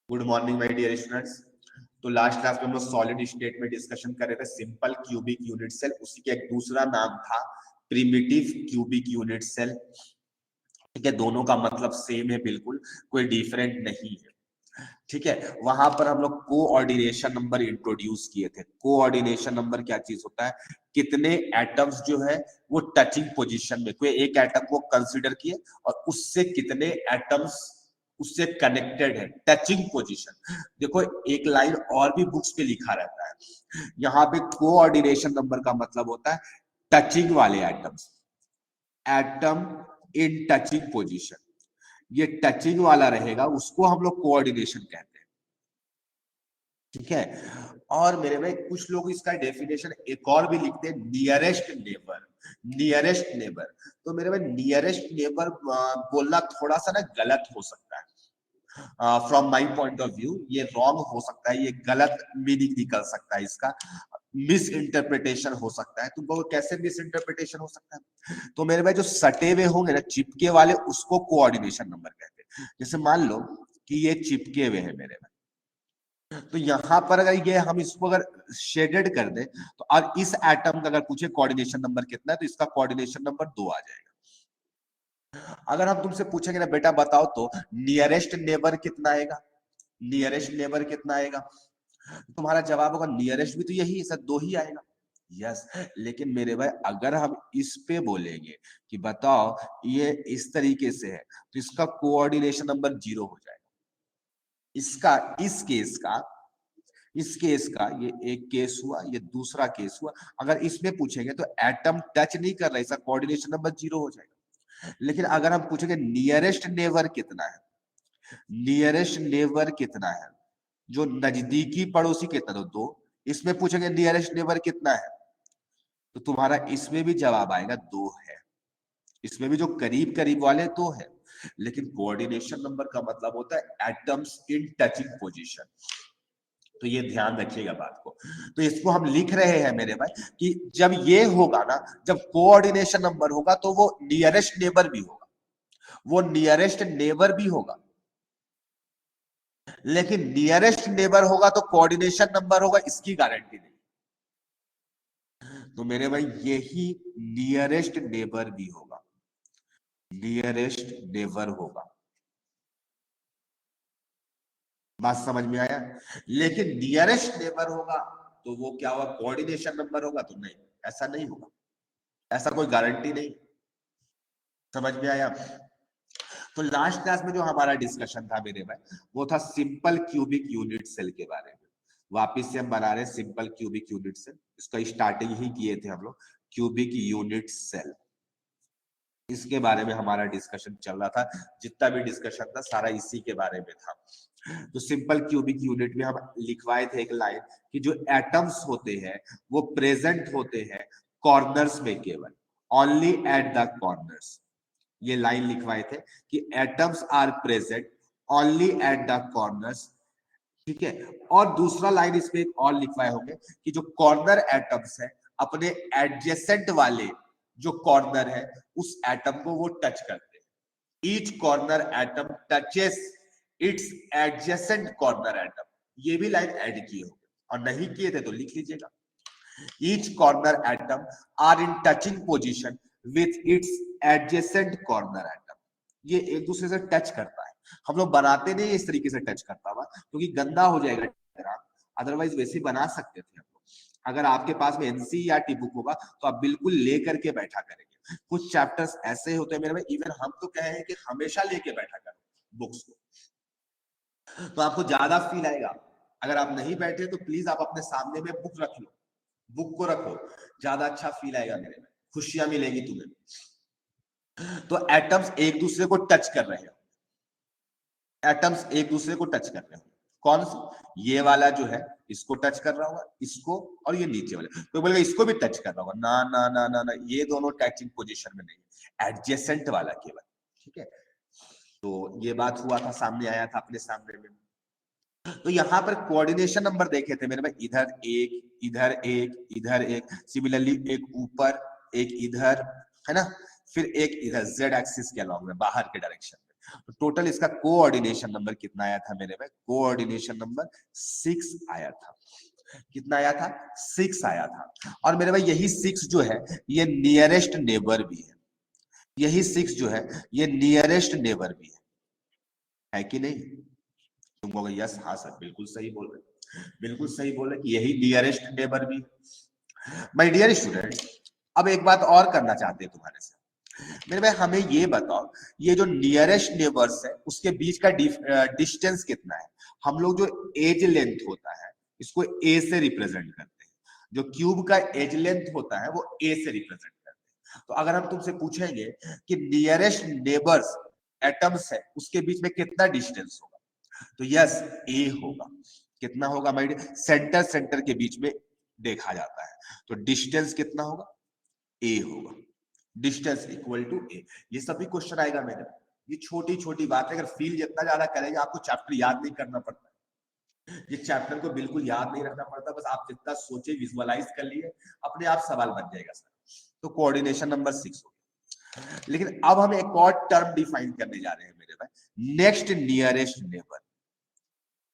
Good morning my dear students. तो last class में हम लोग सॉलिड स्टेट में डिस्कशन कर रहे थे सिंपल क्यूबिक यूनिट सेल। उसी का एक दूसरा नाम था प्रिमिटिव क्यूबिक यूनिट सेल। ठीक है, दोनों का मतलब सेम है, बिल्कुल कोई डिफरेंट नहीं है। ठीक है, वहां पर हम लोग कोऑर्डिनेशन नंबर इंट्रोड्यूस किए थे। कोऑर्डिनेशन नंबर क्या चीज होता है? कितने एटम्स जो है वो टचिंग पोजीशन में, कोई एक एटम को कंसीडर किए और उससे कितने एटम्स उससे कनेक्टेड है, टचिंग पोजीशन। देखो एक लाइन और भी बुक्स पे लिखा रहता है, यहाँ पे कोऑर्डिनेशन नंबर का मतलब होता है टचिंग वाले atoms, atom in touching position. ये टचिंग वाला रहेगा, उसको हम लोग कोऑर्डिनेशन कहते हैं। ठीक है, और मेरे में कुछ लोग इसका डेफिनेशन एक और भी लिखते हैं, नियरेस्ट नेबर। नियरेस्ट नेबर, तो मेरे में नियरेस्ट नेबर बोलना थोड़ा सा ना गलत हो सकता है। From my point of view ये रॉन्ग हो सकता है, ये गलत मीनिंग निकल सकता है, इसका मिस इंटरप्रिटेशन हो सकता है। तुमको कैसे मिस इंटरप्रिटेशन हो सकता है? तो मेरे भाई जो सटे हुए होंगे ना, चिपके वाले, उसको कोऑर्डिनेशन नंबर कहते हैं। जैसे मान लो कि ये चिपके हुए हैं मेरे में, तो यहां पर अगर ये हम इसको अगर शेडेड कर दे तो, और इस एटम का अगर पूछे कोऑर्डिनेशन नंबर कितना है, तो इसका कोऑर्डिनेशन नंबर 2 आ जाएगा। अगर हम तुमसे पूछेंगे ना बेटा बताओ तो नियरेस्ट नेबर कितना आएगा, नियरेस्ट नेबर कितना आएगा, तुम्हारा जवाब होगा नियरेस्ट भी तो यही है सर, 2 ही आएगा। यस, लेकिन मेरे भाई अगर हम इस पे बोलेंगे कि बताओ ये इस तरीके से है, तो इसका कोऑर्डिनेशन नंबर 0 हो जाएगा। इसका इस केस का ये एक केस हुआ, ये दूसरा केस हुआ। अगर इसमें पूछेंगे तो एटम टच नहीं कर रहा है, इसका कोऑर्डिनेशन नंबर 0 हो जाएगा। लेकिन अगर हम पूछेंगे नियरेस्ट नेबर कितना है, नियरेस्ट नेबर कितना है, जो नजदीकी पड़ोसी कितना, तो 2। इसमें पूछेंगे नियरेस्ट नेबर कितना है, तो तुम्हारा इसमें भी जवाब आएगा 2 है। इसमें भी जो करीब करीब वाले 2 है। लेकिन कोऑर्डिनेशन नंबर का मतलब होता है एटम्स इन टचिंग पोजीशन। तो ये ध्यान रखिएगा बात को। तो इसको हम लिख रहे हैं मेरे भाई कि जब ये होगा ना, जब कोऑर्डिनेशन नंबर होगा तो वो नियरेस्ट नेबर भी होगा, वो नियरेस्ट नेबर भी होगा। लेकिन नियरेस्ट नेबर होगा तो कोऑर्डिनेशन नंबर होगा, इसकी गारंटी नहीं। तो मेरे भाई यही नियरेस्ट नेबर भी होगा, नियरेस्ट नेबर होगा। बात समझ में आया? लेकिन नियरेस्ट नेबर होगा तो वो क्या होगा, कोऑर्डिनेशन नंबर होगा तो नहीं, ऐसा नहीं होगा, ऐसा कोई गारंटी नहीं। समझ में आया? तो लास्ट क्लास में जो हमारा डिस्कशन था मेरे भाई, वो था सिंपल क्यूबिक यूनिट सेल के बारे में। वापिस से हम बना रहे हैं सिंपल क्यूबिक यूनिट सेल। इसका स्टार्टिंग ही किए थे हम लोग, क्यूबिक यूनिट सेल। इसके बारे में हमारा डिस्कशन चल रहा था, जितना भी डिस्कशन था सारा इसी के बारे में था। तो सिंपल क्यूबिक यूनिट में हम लिखवाए थे एक लाइन कि जो एटम्स होते हैं वो प्रेजेंट होते हैं कॉर्नर्स में, केवल ओनली एट द कॉर्नर्स। ये लाइन लिखवाए थे कि atoms are present only at the corners. ठीक है, और दूसरा लाइन इसमें एक और लिखवाए होंगे कि जो कॉर्नर एटम्स है अपने एडजेसेंट वाले जो कॉर्नर है उस एटम को वो टच करते हैं। Each corner atom touches it's adjacent corner atom. ये भी लाइन ऐड किए होंगे, और नहीं किए थे तो लिख लीजिएगा। Each corner atom are in touching position with its adjacent corner atom. ये एक दूसरे से टच करता है। हम लोग बनाते नहीं इस तरीके से टच करता हुआ, क्योंकि गंदा हो जाएगा, अदरवाइज वैसे बना सकते थे हम लोग। अगर आपके पास में एनसीईआरटी बुक होगा तो आप बिल्कुल लेकर के बैठा करेंगे। कुछ चैप्टर्स ऐसे होते हैं मेरे में, इवन हम तो कहे हैं कि हमेशा लेके बैठा करो बुक्स को, तो आपको ज्यादा फील आएगा। अगर आप नहीं बैठे तो प्लीज आप अपने सामने में बुक रख लो, बुक को रखो, ज्यादा अच्छा फील आएगा मेरे में, खुशियां मिलेगी तुम्हें। तो एटम्स एक दूसरे को टच कर रहे हैं, एटम्स एक दूसरे को टच कर रहे हैं। कौन सी? ये वाला जो है इसको टच कर रहा होगा, इसको, और ये नीचे वाले तो बोलेगा इसको भी टच कर रहा होगा। ना ना ना ना ना, ये दोनों टचिंग पोजीशन में नहीं, एडजेसेंट वाला केवल। ठीक है, तो ये बात हुआ था, सामने आया था अपने सामने में। तो यहाँ पर कोऑर्डिनेशन नंबर देखे थे मेरे में, इधर एक, इधर एक, इधर एक, सिमिलरली एक ऊपर, एक इधर, है ना, फिर एक इधर जेड एक्सिस के अलॉन्ग में, बाहर के डायरेक्शन में। तो टोटल इसका कोऑर्डिनेशन नंबर कितना आया था मेरे भाई? कोऑर्डिनेशन नंबर 6 आया था। कितना आया था? 6 आया था। और मेरे भाई यही 6 जो है ये नियरेस्ट नेबर भी है। यही 6 जो है ये नियरेस्ट नेबर भी है कि नहीं? तुम कहोगे यस, हाँ सर बिल्कुल सही बोल रहे, बिल्कुल सही बोले कि यही नियरेस्ट नेबर भी। माय डियर स्टूडेंट, अब एक बात और करना चाहते हैं तुम्हारे से। मेरे भाई हमें ये बताओ, ये जो नियरेस्ट नेबर्स है उसके बीच का डिस्टेंस कितना है? हम लोग जो एज लेंथ होता है इसको ए से रिप्रेजेंट करते हैं। जो क्यूब का एज लेंथ होता है वो ए से रिप्रेजेंट करते हैं। तो अगर हम तुमसे पूछेंगे कि नियरेस्ट नेबर्स एटम्स है उसके बीच में कितना डिस्टेंस होगा, तो यस ए होगा। कितना होगा माय डियर? सेंटर सेंटर के बीच में देखा जाता है, तो डिस्टेंस कितना होगा? ए होगा। डिस्टेंस इक्वल टू ए। ये सभी क्वेश्चन आएगा मेरे। ये छोटी छोटी बात है, अगर फील जितना ज्यादा करेंगे आपको चैप्टर याद नहीं करना पड़ता। ये चैप्टर को बिल्कुल याद नहीं रखना पड़ता, बस आप जितना सोचे विजुअलाइज कर लिए अपने आप सवाल बन जाएगा सर। तो कोऑर्डिनेशन नंबर 6 हो गया। लेकिन अब हम एक और टर्म डिफाइन करने जा रहे हैं मेरे भाई, next nearest neighbour.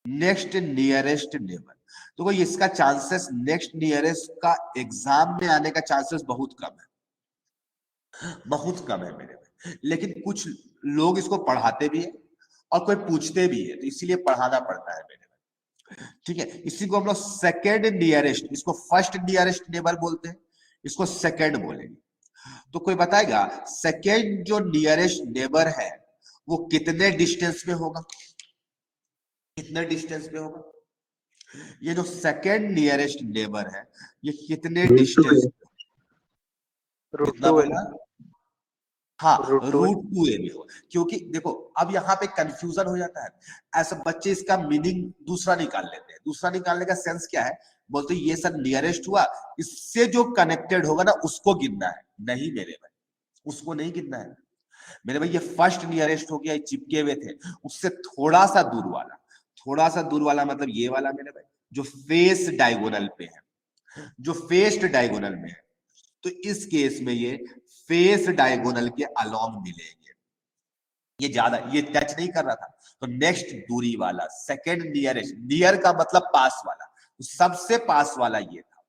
Next nearest neighbour, तो कोई इसका चांसेस नेक्स्ट नियरेस्ट का एग्जाम में आने का चांसेस बहुत कम है, बहुत कम है मेरे में। लेकिन कुछ लोग इसको पढ़ाते भी है और कोई पूछते भी है, तो इसीलिए पढ़ाना पड़ता है मेरे में। ठीक है, इसी को हम लोग सेकेंड नियरेस्ट, इसको फर्स्ट नियरेस्ट नेबर बोलते हैं, इसको सेकेंड बोलेंगे। तो कोई बताएगा सेकेंड जो नियरेस्ट नेबर है वो कितने डिस्टेंस में होगा? कितने डिस्टेंस पे होगा? ये जो सेकेंड नियरेस्ट नेबर है ये कितने डिस्टेंस पे? कितना बोला? हाँ, √2a में होगा। क्योंकि देखो अब यहाँ पे कंफ्यूजन हो जाता है, ऐसे बच्चे इसका मीनिंग दूसरा निकाल लेते हैं। दूसरा निकालने का सेंस क्या है? बोलते ये सर नियरेस्ट हुआ, इससे जो कनेक्टेड होगा ना उसको गिनना है। नहीं मेरे भाई, उसको नहीं गिनना है मेरे भाई। ये फर्स्ट नियरेस्ट हो गया, चिपके हुए थे, उससे थोड़ा सा दूर वाला। थोड़ा सा दूर वाला मतलब ये वाला मेरे भाई, जो फेस डायगोनल पे है, जो फेस डायगोनल में है। तो इस केस में ये फेस डायगोनल के अलोंग मिलेंगे। ये ज्यादा, ये टच नहीं कर रहा था, तो नेक्स्ट दूरी वाला सेकेंड नियरेस्ट। नियर का मतलब पास वाला, तो सबसे पास वाला ये था।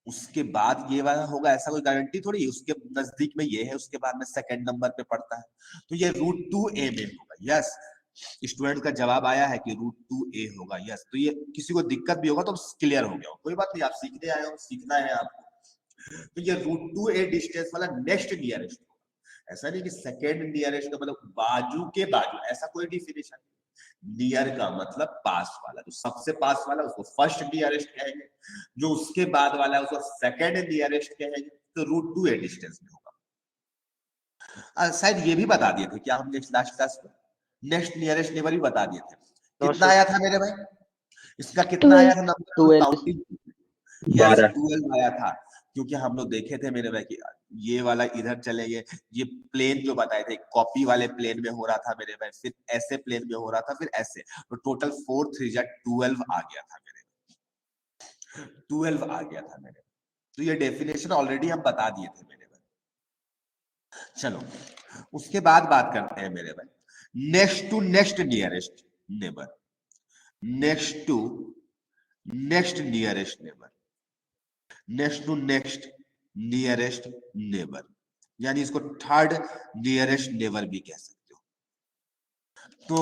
उसके बाद ये वाला होगा ऐसा कोई गारंटी थोड़ी है, उसके नजदीक में ये है, उसके बाद में सेकंड नंबर पे पड़ता है। तो ये √2a में होगा। यस, स्टूडेंट का जवाब आया है कि √2a होगा। यस, तो ये किसी को दिक्कत भी होगा तो क्लियर हो गया, कोई बात नहीं, आप सीखने आए हो, सीखना है आपको। तो ये √2a डिस्टेंस वाला नेक्स्ट नियरेस्ट होगा। ऐसा नहीं कि सेकेंड नियरेस्ट का मतलब बाजू के बाजू, ऐसा कोई डिफिनेशन नहीं। नियर का मतलब पास वाला, जो सबसे पास वाला उसको फर्स्ट नियरेस्ट कहेंगे, जो उसके बाद वाला है उसको सेकेंड नियरेस्ट कहेंगे। तो √2a डिस्टेंस में होगा। शायद ये भी बता दिए थे क्या हम नेक्स्ट लास्ट क्लास में? नेक्स्ट नियरेस्ट नेबर भी बता दिए थे। कितना आया था मेरे भाई? इसका कितना आया था नंबर? काउंटिंग 12 आया था। क्योंकि हम लोग देखे थे मेरे भाई कि ये वाला इधर चलेंगे, ये प्लेन जो बताए थे कॉपी वाले प्लेन में हो रहा था मेरे भाई, फिर ऐसे प्लेन में हो रहा था, फिर ऐसे, तो टोटल 4 3 12 आ गया था मेरे, 12 आ गया था मेरे। तो ये डेफिनेशन ऑलरेडी हम बता दिए थे मेरे भाई। चलो उसके बाद बात करते हैं मेरे भाई next to next nearest neighbour. Next to next nearest neighbour, next to next nearest neighbour, यानी इसको थर्ड नियरेस्ट नेबर भी कह सकते हो। तो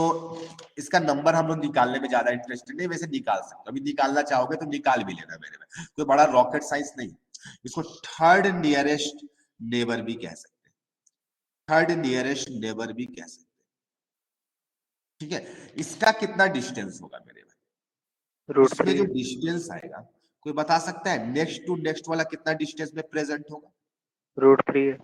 इसका नंबर हम लोग निकालने में ज्यादा इंटरेस्टेड नहीं, वैसे निकाल सकते हो, अभी निकालना चाहोगे तो निकाल भी लेना मेरे में, कोई बड़ा रॉकेट साइंस नहीं। इसको थर्ड नियरेस्ट नेबर भी कह सकते हैं, थर्ड नियरेस्ट नेबर भी कह सकते हैं। ठीक है, इसका कितना डिस्टेंस होगा मेरे में? इसमें जो डिस्टेंस आएगा, कोई बता सकता है नेक्स्ट टू नेक्स्ट वाला कितना डिस्टेंस में प्रेजेंट होगा? √3 है।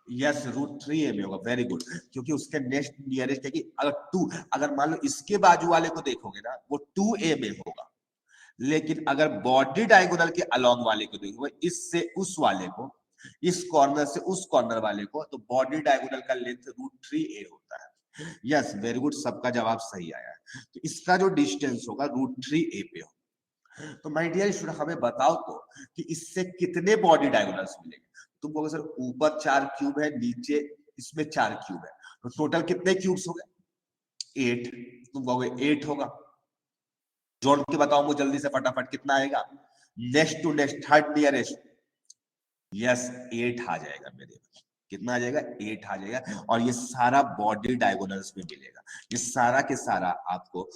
यस, √3a में होगा। वेरी गुड, क्योंकि उसके नेक्स्ट नियरेस्ट है कि अगर 2, अगर मान लो इसके बाजू वाले को देखोगे ना वो 2a में होगा, लेकिन अगर बॉडी डायगोनल के अलोंग वाले को देखोगे, इससे उस वाले को, इस कॉर्नर से उस कॉर्नर वाले को, तो बॉडी डायगोनल का लेंथ √3a होता है। यस वेरी गुड, सबका जवाब सही आया है। तो इसका जो डिस्टेंस होगा √3a पे होगा। तो माय डियर स्टूडेंट हमें बताओ तो कि इससे कितने बॉडी डायगोनल्स मिलेंगे? तुम कहोगे सर ऊपर 4 क्यूब है, नीचे इसमें 4 क्यूब है, तो टोटल कितने क्यूब्स हो गए? 8। तुम कहोगे 8 होगा, जोड़ के बताओ मुझे जल्दी से फटाफट कितना आएगा? Next to next third nearest, yes 8 आ जाएगा मेरे। कितना आ जाएगा? 8 आ जाएगा। और ये सारा बॉडी डायगोनल्स में मिलेगा, ये सारा के सारा आपको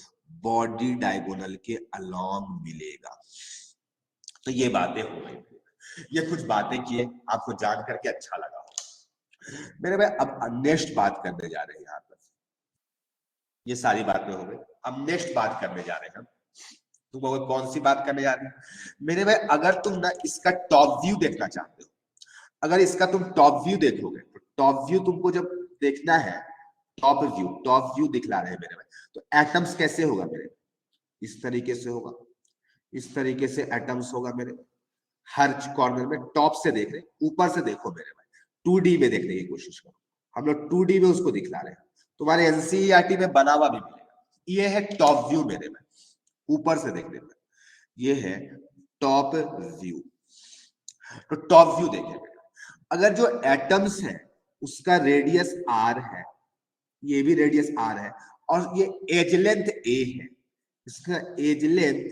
बॉडी डायगोनल के अलोंग मिलेगा। तो ये बातें हो गई, ये कुछ बातें किए, आपको जान करके अच्छा लगा मेरे भाई। अब नेक्स्ट बात करने जा रहे हैं यहाँ पर, ये सारी बातें हो गई, अब नेक्स्ट बात करने जा रहे हैं हम। तुम कौन सी बात करने जा रहे हैं मेरे भाई? अगर तुम ना इसका टॉप व्यू देखना चाहते हो, अगर इसका तुम टॉप व्यू देखोगे, तो टॉप व्यू तुमको जब देखना है, टॉप व्यू दिखला रहे हैं मेरे भाई, तो एटम्स कैसे होगा मेरे? इस तरीके से होगा, इस तरीके से एटम्स होगा मेरे। हर कॉर्नर में टॉप से देख रहे, ऊपर से देखो मेरे भाई, 2D में देखने की कोशिश करो। हम लोग 2D में उसको दिखला रहे हैं, तुम्हारे एनसीईआरटी में बना हुआ भी मिलेगा। ये है टॉप व्यू मेरे भाई, ऊपर से देखने में, ये है टॉप व्यू। तो टॉप व्यू देखें, अगर जो एटम्स है उसका रेडियस r है, ये भी रेडियस r है, और ये एज लेंथ a है, इसका एज लेंथ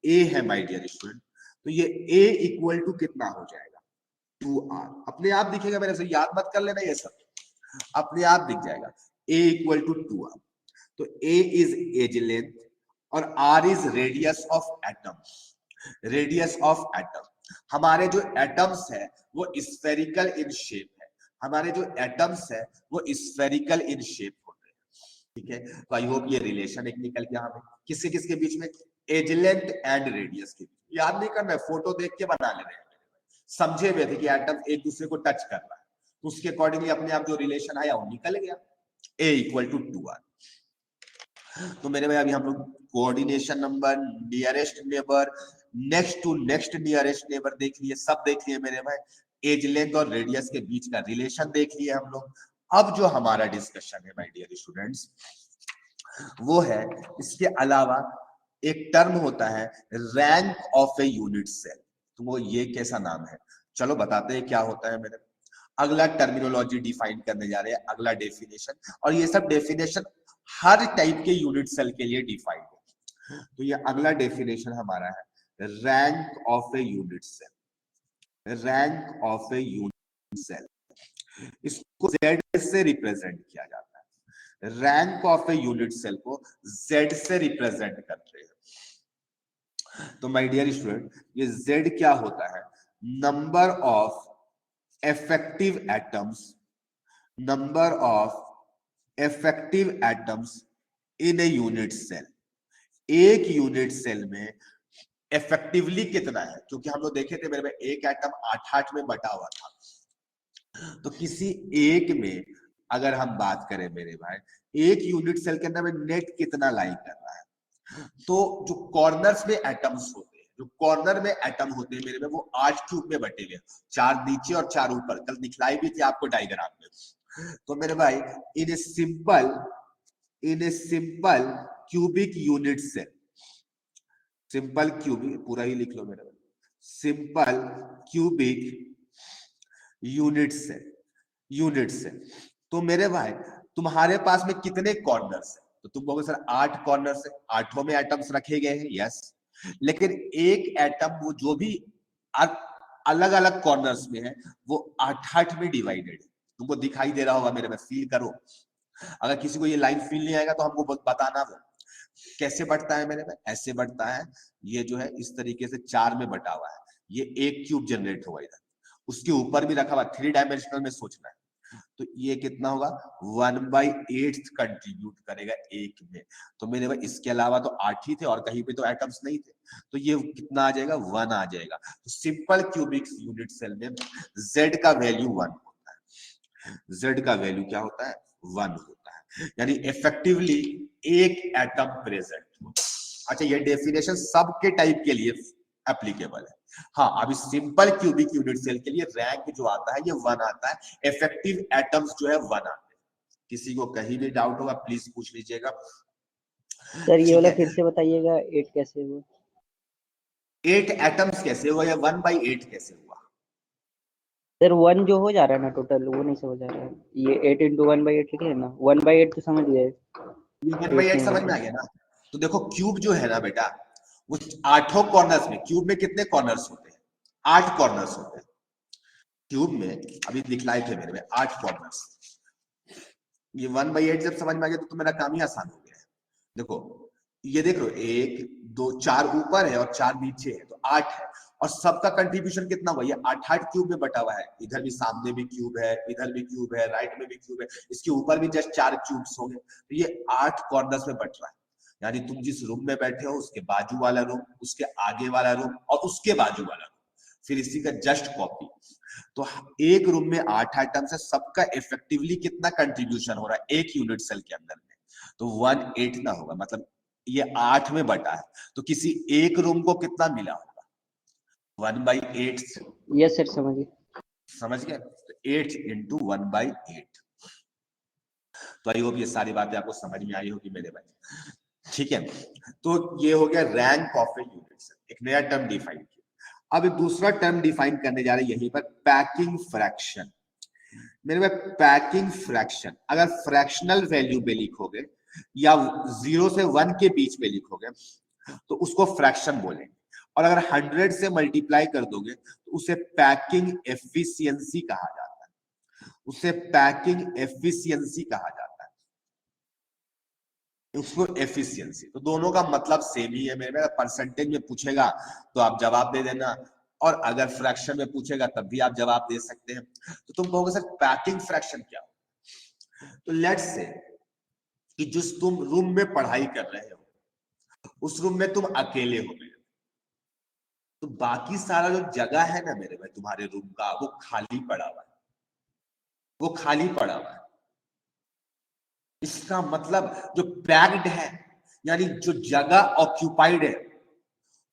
a है माय डियर स्टूडेंट, तो ये a इक्वल टू कितना हो जाएगा? 2r। अपने आप दिखेगा मेरे से, याद मत कर लेना, ये सब अपने आप दिख जाएगा। a इक्वल टू 2r, तो a इज एज लेंथ और r is radius of atom. Radius of atom, हमारे जो एटम्स है वो स्फेरिकल इन शेप है, हमारे जो एटम्स है वो स्फेरिकल इन शेप होते हैं, ठीक है। तो आई होप ये रिलेशन एक निकल गया हमें, किसके किसके बीच में? एज लेंथ एंड रेडियस के बीच। याद नहीं करना है, फोटो देख के बना ले रहे हैं, समझे हुए थे कि एटम एक दूसरे को टच कर रहा है, तो उसके अकॉर्डिंगली अपने आप जो रिलेशन आया वो निकल गया, a इक्वल टू 2r। तो मेरे भाई अभी हम लोग coordination number, nearest neighbour, next to next nearest neighbour देख लिए, सब देख लिए मेरे भाई। एज लेंथ और रेडियस के बीच का रिलेशन देख लिए हम लोग। अब जो हमारा डिस्कशन है माय डियर स्टूडेंट्स, वो है इसके अलावा एक टर्म होता है rank of a unit cell. तो वो ये कैसा नाम है, चलो बताते हैं क्या होता है मेरे। अगला टर्मिनोलॉजी डिफाइन करने जा रहे हैं, अगला डेफिनेशन, और ये सब डेफिनेशन हर टाइप के यूनिट सेल के लिए डिफाइंड है। तो ये अगला डेफिनेशन हमारा है rank of a unit cell. Rank of a unit cell, इसको Z से रिप्रेजेंट किया जाता है। Rank of a unit cell को Z से रिप्रेजेंट करते हैं। तो माय डियर स्टूडेंट, ये Z क्या होता है? Number of effective atoms, number of effective atoms in a unit cell। एक यूनिट सेल में इफेक्टिवली कितना है, क्योंकि हम लोग देखे थे मेरे में एक एटम 8 में बटा हुआ था, तो किसी एक में अगर हम बात करें मेरे भाई, एक यूनिट सेल के अंदर में नेट कितना लाई कर रहा है, तो जो कॉर्नर्स में एटम्स होते हैं, जो कॉर्नर में एटम होते हैं मेरे में, वो 8 क्यूब में बटे हुए, 4 नीचे और 4 ऊपर, कल दिखलाई भी थी आपको डायग्राम में। तो मेरे भाई in a simple cubic unit cell, simple cubic पूरा ही लिख लो मेरे भाई, सिंपल क्यूबिक यूनिट सेल। तो मेरे भाई तुम्हारे पास में कितने कॉर्नर्स है? तो तुम कहोगे सर 8 कॉर्नर्स है, 8 में एटम्स रखे गए हैं, यस। लेकिन एक एटम वो जो भी अलग अलग कॉर्नर्स में है वो 8 में डिवाइडेड है। तुमको दिखाई दे रहा होगा मेरे में, फील करो। अगर किसी को ये लाइन फील नहीं आएगा तो हमको बताना वो कैसे बढ़ता है मेरे में। ऐसे बढ़ता है, ये जो है इस तरीके से 4 में बटा हुआ है, ये एक क्यूब जनरेट होगा इधर, उसके ऊपर भी रखा हुआ 3 डायमेंशनल में सोचना है, तो ये कितना होगा 1/8 कंट्रीब्यूट करेगा एक में। तो मेरे भाई इसके अलावा तो 8 ही थे और कहीं पे तो एटम्स नहीं थे, तो ये कितना आ जाएगा 1 आ जाएगा। तो सिंपल क्यूबिक यूनिट सेल में Z का वैल्यू 1 होता है। Z का वैल्यू क्या होता है? 1 होता है, यानी इफेक्टिवली एक एटम प्रेजेंट होता है। अच्छा, ये डेफिनेशन सबके टाइप के लिए एप्लीकेबल है। हाँ, अभी सिंपल क्यूबिक यूनिट सेल के लिए रैंक जो आता है ये 1 आता है, इफेक्टिव एटम्स जो है 1 आते हैं। किसी को कहीं भी डाउट होगा प्लीज पूछ लीजिएगा सर। ये वाला फिर से बताइएगा, 8 कैसे हुआ? 8 एटम्स कैसे हुआ या 1/8 कैसे हुआ? सर 1 जो हो जा रहा है ना टोटल, वो नहीं समझ आ रहा है। ये 8 इंटू 1/8 लिखे है ना, 1/8 तो समझ गए, ये 1/8 नहीं समझ में होगा। आ गया ना। तो देखो क्यूब जो है ना बेटा, वो आठों कॉर्नर्स में, क्यूब में कितने कॉर्नर्स होते हैं? 8 कॉर्नर्स होते हैं क्यूब में। अभी दिखलाए थे मेरे में 8 कॉर्नर्स। ये 1/8 जब समझ में आ गया तो मेरा काम ही आसान हो गया है। देखो ये देख लो, 1 2 4 ऊपर है और 4 नीचे है, तो 8 है। और सबका कंट्रीब्यूशन कितना हुआ? ये 8 क्यूब में बटा हुआ है। इधर भी सामने भी क्यूब है, इधर भी क्यूब है, राइट में भी क्यूब है, इसके ऊपर भी जस्ट 4 क्यूब्स होंगे। तो ये 8 कॉर्नर्स में बट रहा है। यानी तुम जिस रूम में बैठे हो उसके बाजू वाला रूम, उसके आगे वाला रूम और उसके बाजू वाला रूम, फिर इसी का जस्ट कॉपी। तो एक रूम में 8 आइटम्स है, सबका इफेक्टिवली कितना कंट्रीब्यूशन हो रहा है एक यूनिट सेल के अंदर में? तो 1/8 ना होगा, मतलब ये 8 में बटा है, तो किसी एक रूम को कितना मिला होगा? 1/8। यस सर, समझ गए। समझ गए? तो 8 इंटू 1/8। तो आई होप ये सारी बातें आपको समझ में आई होगी मेरे भाई। ठीक है, तो ये हो गया rank of a unit cell, एक नया टर्म डिफाइन किया। अब एक दूसरा टर्म डिफाइन करने जा रहे हैं यहीं पर, पैकिंग फ्रैक्शन। मेरे में पैकिंग फ्रैक्शन, अगर फ्रैक्शनल वैल्यू पे लिखोगे या 0 से 1 के बीच में लिखोगे तो उसको फ्रैक्शन बोलेंगे। और अगर 100 से मल्टीप्लाई कर दोगे तो उसे पैकिंग एफिशिएंसी कहा जाता है। उसे पैकिंग एफिशिएंसी कहा जाता है, उसको एफिशिएंसी। तो दोनों का मतलब सेम ही है मेरे। परसेंटेज में पूछेगा तो आप जवाब दे देना, और अगर फ्रैक्शन में पूछेगा तब भी आप जवाब दे सकते हैं। तो तुम कहोगे सर पैकिंग फ्रैक्शन क्या हो? तो लेट्स से कि जिस तुम रूम में पढ़ाई कर रहे हो उस रूम में तुम अकेले हो गए, तो बाकी सारा जो जगह है ना मेरे भाई तुम्हारे रूम का, वो खाली पड़ा हुआ है, वो खाली पड़ा हुआ है। इसका मतलब जो पैक्ड है, यानी जो जगह ऑक्यूपाइड है,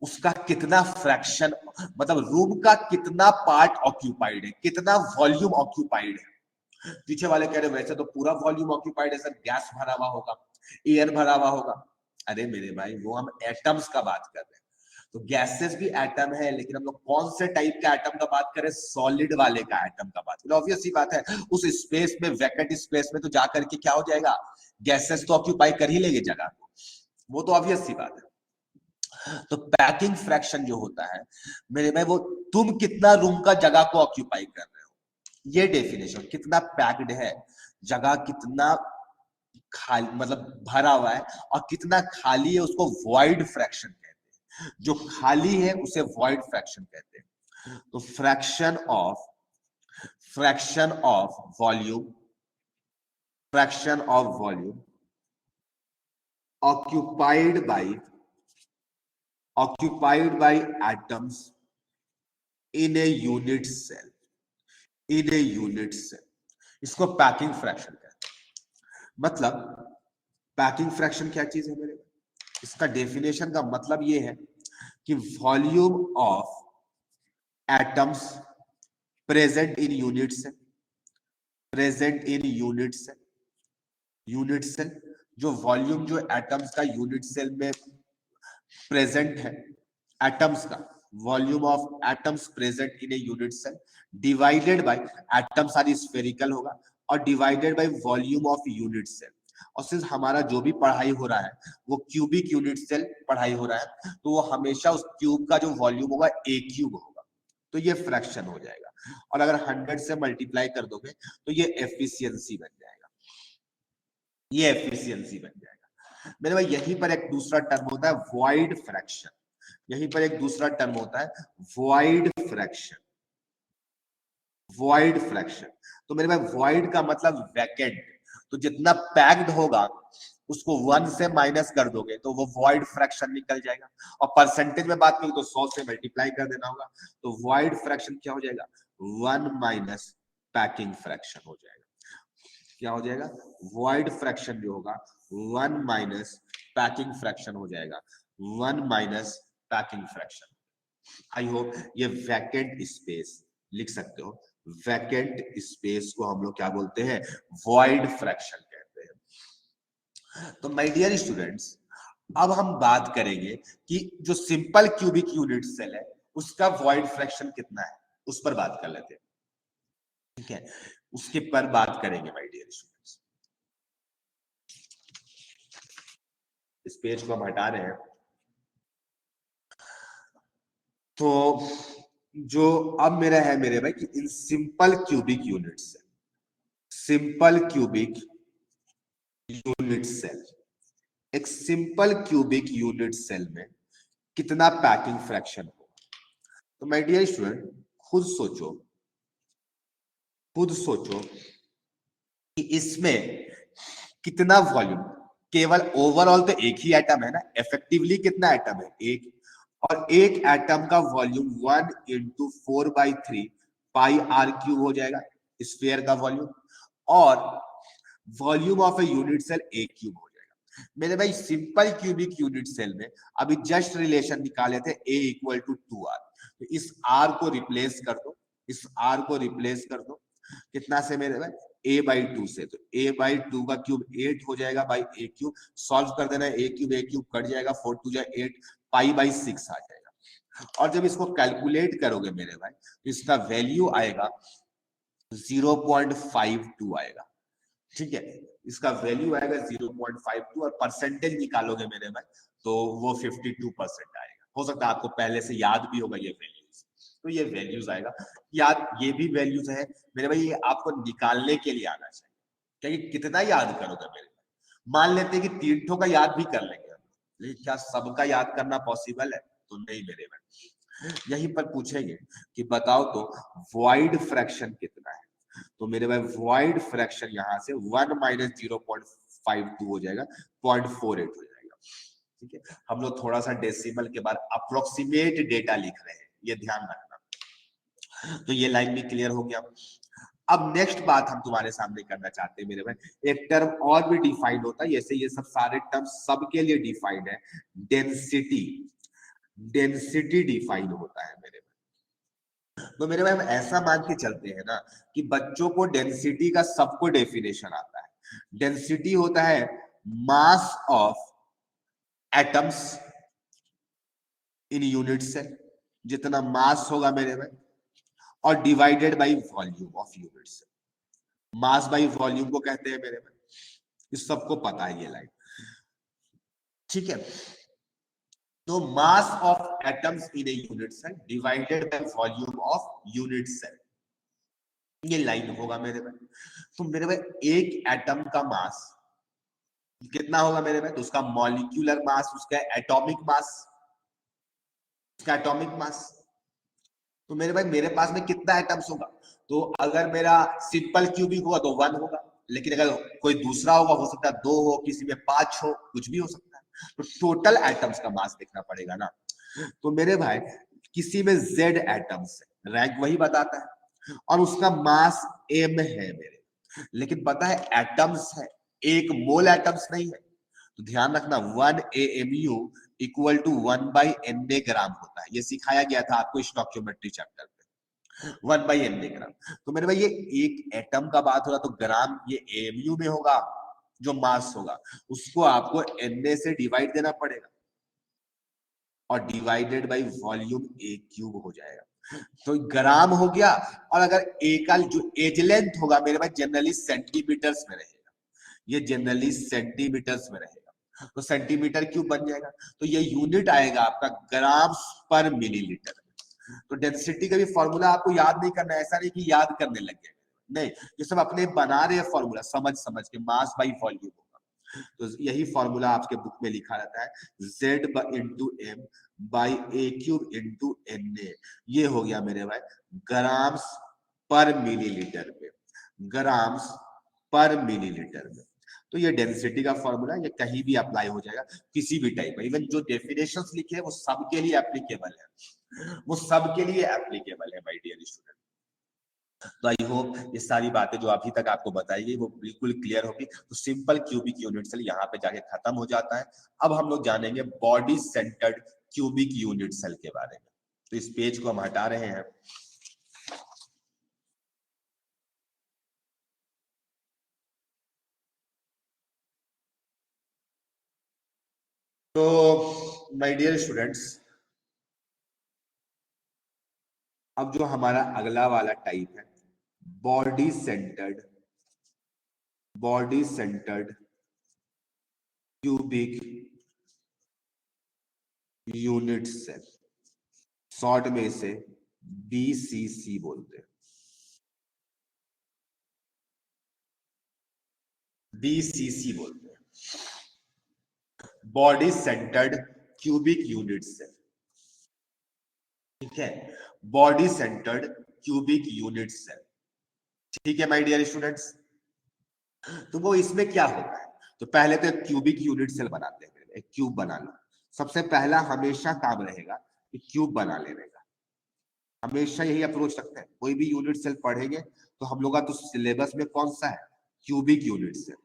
उसका कितना फ्रैक्शन, मतलब रूम का कितना पार्ट ऑक्यूपाइड है, कितना वॉल्यूम ऑक्यूपाइड है। पीछे वाले कह रहे वैसे तो पूरा वॉल्यूम ऑक्यूपाइड है सर, गैस भरा हुआ होगा, एयर भरा हुआ होगा। अरे मेरे भाई वो हम एटम्स का बात कर रहे हैं। तो गैसेस भी एटम है, लेकिन हम लोग कौन से टाइप का एटम का बात करें? सॉलिड वाले का एटम का बात करें। ऑब्वियस सी बात है, उस स्पेस में, वैकेंट स्पेस में तो जाकर के क्या हो जाएगा? गैसेस तो ऑक्यूपाई कर ही लेंगे जगह को, वो तो ऑब्वियस सी बात है। तो पैकिंग फ्रैक्शन जो होता है मेरे में, वो तुम कितना रूम का जगह को ऑक्यूपाई कर रहे हो, ये डेफिनेशन, कितना पैक्ड है, जगह कितना खाली, मतलब भरा हुआ है, और कितना खाली है उसको वॉइड फ्रैक्शन कहते हैं। जो खाली है उसे वॉइड फ्रैक्शन कहते हैं। तो fraction of volume, fraction of volume occupied by occupied by atoms in a unit cell, in a unit cell, इसको पैकिंग फ्रैक्शन कहते हैं। मतलब पैकिंग फ्रैक्शन क्या चीज है मेरे? इसका डेफिनेशन का मतलब ये है कि volume of atoms present in unit cell, present in unit cell, unit cell, जो वॉल्यूम जो एटम्स का यूनिट सेल में प्रेजेंट है, एटम्स का volume of atoms present in a unit cell divided by, atoms are spherical होगा, और divided by volume of unit cell. और since हमारा जो भी पढ़ाई हो रहा है वो क्यूबिक यूनिट सेल पढ़ाई हो रहा है, तो वो हमेशा उस क्यूब का जो वॉल्यूम होगा ए क्यूब होगा, तो ये फ्रैक्शन हो जाएगा। और अगर 100 से मल्टीप्लाई कर दोगे तो ये एफिशिएंसी बन जाएगा, ये एफिशिएंसी बन जाएगा मेरे भाई। यहीं पर एक दूसरा टर्म होता है वॉइड फ्रैक्शन, यहीं पर एक दूसरा टर्म होता है वॉइड फ्रैक्शन, वॉइड फ्रैक्शन। तो मेरे भाई वॉइड का मतलब वैकेंट, तो जितना पैक्ड होगा उसको 1 से माइनस कर दोगे तो वो वॉइड फ्रैक्शन निकल जाएगा। और परसेंटेज में बात करें तो 100 से मल्टीप्लाई कर देना होगा, तो वॉइड फ्रैक्शन क्या हो जाएगा? 1 माइनस पैकिंग फ्रैक्शन हो जाएगा। क्या हो जाएगा? वॉइड फ्रैक्शन जो होगा 1 माइनस पैकिंग फ्रैक्शन हो जाएगा, 1 माइनस पैकिंग फ्रैक्शन। आई होप ये वैकेंट स्पेस लिख सकते हो। वैकेंट स्पेस को हम लोग क्या बोलते हैं? वॉइड फ्रैक्शन कहते हैं। तो माय डियर स्टूडेंट्स, अब हम बात करेंगे कि जो सिंपल क्यूबिक यूनिट सेल है उसका वॉइड फ्रैक्शन कितना है, उस पर बात कर लेते हैं। ठीक है, उसके पर बात करेंगे माय डियर स्टूडेंट्स। इस पेज को हम हटा रहे हैं। तो जो अब मेरा है मेरे भाई कि in simple cubic units, simple cubic unit cell, एक सिंपल क्यूबिक यूनिट सेल में कितना पैकिंग फ्रैक्शन होगा। तो माय डियर स्टूडेंट खुद सोचो, खुद सोचो कि इसमें कितना वॉल्यूम, केवल ओवरऑल तो एक ही एटम है ना, इफेक्टिवली कितना एटम है, एक, और एक एटम का volume 1 into 4/3 pi r cube हो जाएगा स्फीयर का वॉल्यूम, और volume of a unit cell a cube हो जाएगा। मेरे भाई सिंपल क्यूबिक यूनिट सेल में अभी जस्ट रिलेशन निकाले थे A इक्वल टू 2R, तो इस R को रिप्लेस कर दो, इस R को रिप्लेस कर दो कितना से मेरे भाई, A/2 से, तो A/2 का क्यूब 8 हो जाएगा बाई A क्यूब, सॉल्व कर देना, A क्यूब कट जाएगा, 4 2 जा 8, पाई/6 आ जाएगा। और जब इसको कैलकुलेट करोगे मेरे भाई तो इसका वैल्यू आएगा 0.52 आएगा। ठीक है, इसका वैल्यू आएगा 0.52 और परसेंटेज निकालोगे मेरे भाई तो वो 52% आएगा। हो सकता है आपको पहले से याद भी होगा ये वैल्यूज, तो ये वैल्यूज आएगा याद, ये भी वैल्यूज है मेरे भाई, ये आपको निकालने के लिए आना चाहिए। क्योंकि कितना याद करोगे मेरे भाई, मान लेते हैं कि 3 ठो का याद भी कर लेंगे, लेकिन क्या सबका याद करना पॉसिबल है, तो नहीं मेरे भाई। यहीं पर पूछेंगे कि बताओ तो वॉइड फ्रैक्शन कितना है, तो मेरे भाई वॉइड फ्रैक्शन यहां से 1 माइनस 0.52 हो जाएगा, 0.48 हो जाएगा। ठीक है, हम लोग थोड़ा सा डेसिमल के बाद अप्रोक्सीमेट डेटा लिख रहे हैं, ये ध्यान रखना। तो ये लाइन भी क्लियर हो गया। अब नेक्स्ट बात हम तुम्हारे सामने करना चाहते हैं मेरे भाई, एक टर्म और भी डिफाइंड होता है, जैसे ये सब सारे टर्म सबके लिए डिफाइंड है, डेंसिटी, डेंसिटी डिफाइंड होता है मेरे भाई। तो मेरे भाई हम ऐसा मान के चलते हैं ना कि बच्चों को डेंसिटी का सबको डेफिनेशन आता है। डेंसिटी होता है mass of atoms in unit cell, जितना मास होगा मेरे भाई, और divided by volume of unit cell. Mass by volume को कहते हैं मेरे भाई, इस सबको पता है ये लाइन। ठीक है, तो mass of atoms in a unit cell divided by volume of unit cell, ये लाइन होगा मेरे भाई। तो मेरे भाई एक एटम का मास कितना होगा मेरे भाई, तो उसका मॉलिक्यूलर मास, उसका एटॉमिक मास, उसका एटॉमिक मास। तो मेरे भाई मेरे पास में कितना एटम्स होगा, तो अगर मेरा सिंपल क्यूबिक होगा तो 1 होगा, लेकिन अगर कोई दूसरा होगा, हो सकता है 2 हो, किसी में 5 हो, कुछ भी हो सकता है। तो टोटल एटम्स का मास देखना पड़ेगा ना। तो मेरे भाई किसी में Z एटम्स है, रैंक वही बताता है, और उसका मास m है मेरे, लेकिन पता है एटम्स है, एक मोल एटम्स नहीं है। तो ध्यान रखना 1 AMU इक्वल टू 1/Na ग्राम होता है, ये सिखाया गया था आपको स्टोइकियोमेट्री चैप्टर में, 1/Na ग्राम। तो मेरे भाई ये एक एटम का बात हो रहा, तो ग्राम ये AMU में होगा, जो मास होगा उसको आपको Na से डिवाइड देना पड़ेगा, और divided by volume A cube हो जाएगा, तो ग्राम हो गया। और अगर ए का जो एज लेंथ होगा मेरे पास जनरली सेंटीमीटर्स में रहेगा, ये जनरली सेंटीमीटर्स में रहेगा, तो सेंटीमीटर क्यूब बन जाएगा, तो ये यूनिट आएगा आपका ग्राम्स पर मिलीलीटर। तो डेंसिटी का भी फॉर्मूला आपको याद नहीं करना है, ऐसा नहीं कि याद करने लग गए, नहीं, ये सब अपने बना रहे हैं फॉर्मूला समझ समझ के, मास बाई वॉल्यूम होगा। तो यही फॉर्मूला आपके बुक में लिखा रहता है, Z into M by a cube into Na, ये हो गया मेरे भाई ग्राम्स पर मिलीलीटर में, ग्राम्स पर मिलीलीटर में। तो ये डेंसिटी का फॉर्मूला, ये कहीं भी अप्लाई हो जाएगा किसी भी टाइप में, इवन जो डेफिनेशंस लिखे हैं वो सबके लिए एप्लीकेबल है, वो सबके लिए एप्लीकेबल है माय डियर स्टूडेंट। तो आई होप ये सारी बातें जो अभी तक आपको बताई गई वो बिल्कुल क्लियर होगी। तो सिंपल क्यूबिक यूनिट सेल यहाँ पे जाके खत्म हो जाता है। अब हम लोग जानेंगे body centred cubic unit cell के बारे में। तो इस पेज को हम हटा रहे हैं। तो माय डियर स्टूडेंट्स, अब जो हमारा अगला वाला टाइप है body centred cubic unit cell, short में इसे BCC बोलते हैं। BCC बोलते हैं, body centred cubic unit cell. ठीक है, body centred cubic unit cell. ठीक है माय डियर स्टूडेंट्स, तो वो इसमें क्या होता है, तो पहले तो एक क्यूबिक यूनिट सेल बनाते हैं, एक क्यूब बना लो। सबसे पहला हमेशा काम रहेगा कि क्यूब बना लेने का, हमेशा यही अप्रोच रखते हैं। कोई भी यूनिट सेल पढ़ेंगे तो हम लोग का तो सिलेबस में कौन सा है, क्यूबिक यूनिट सेल,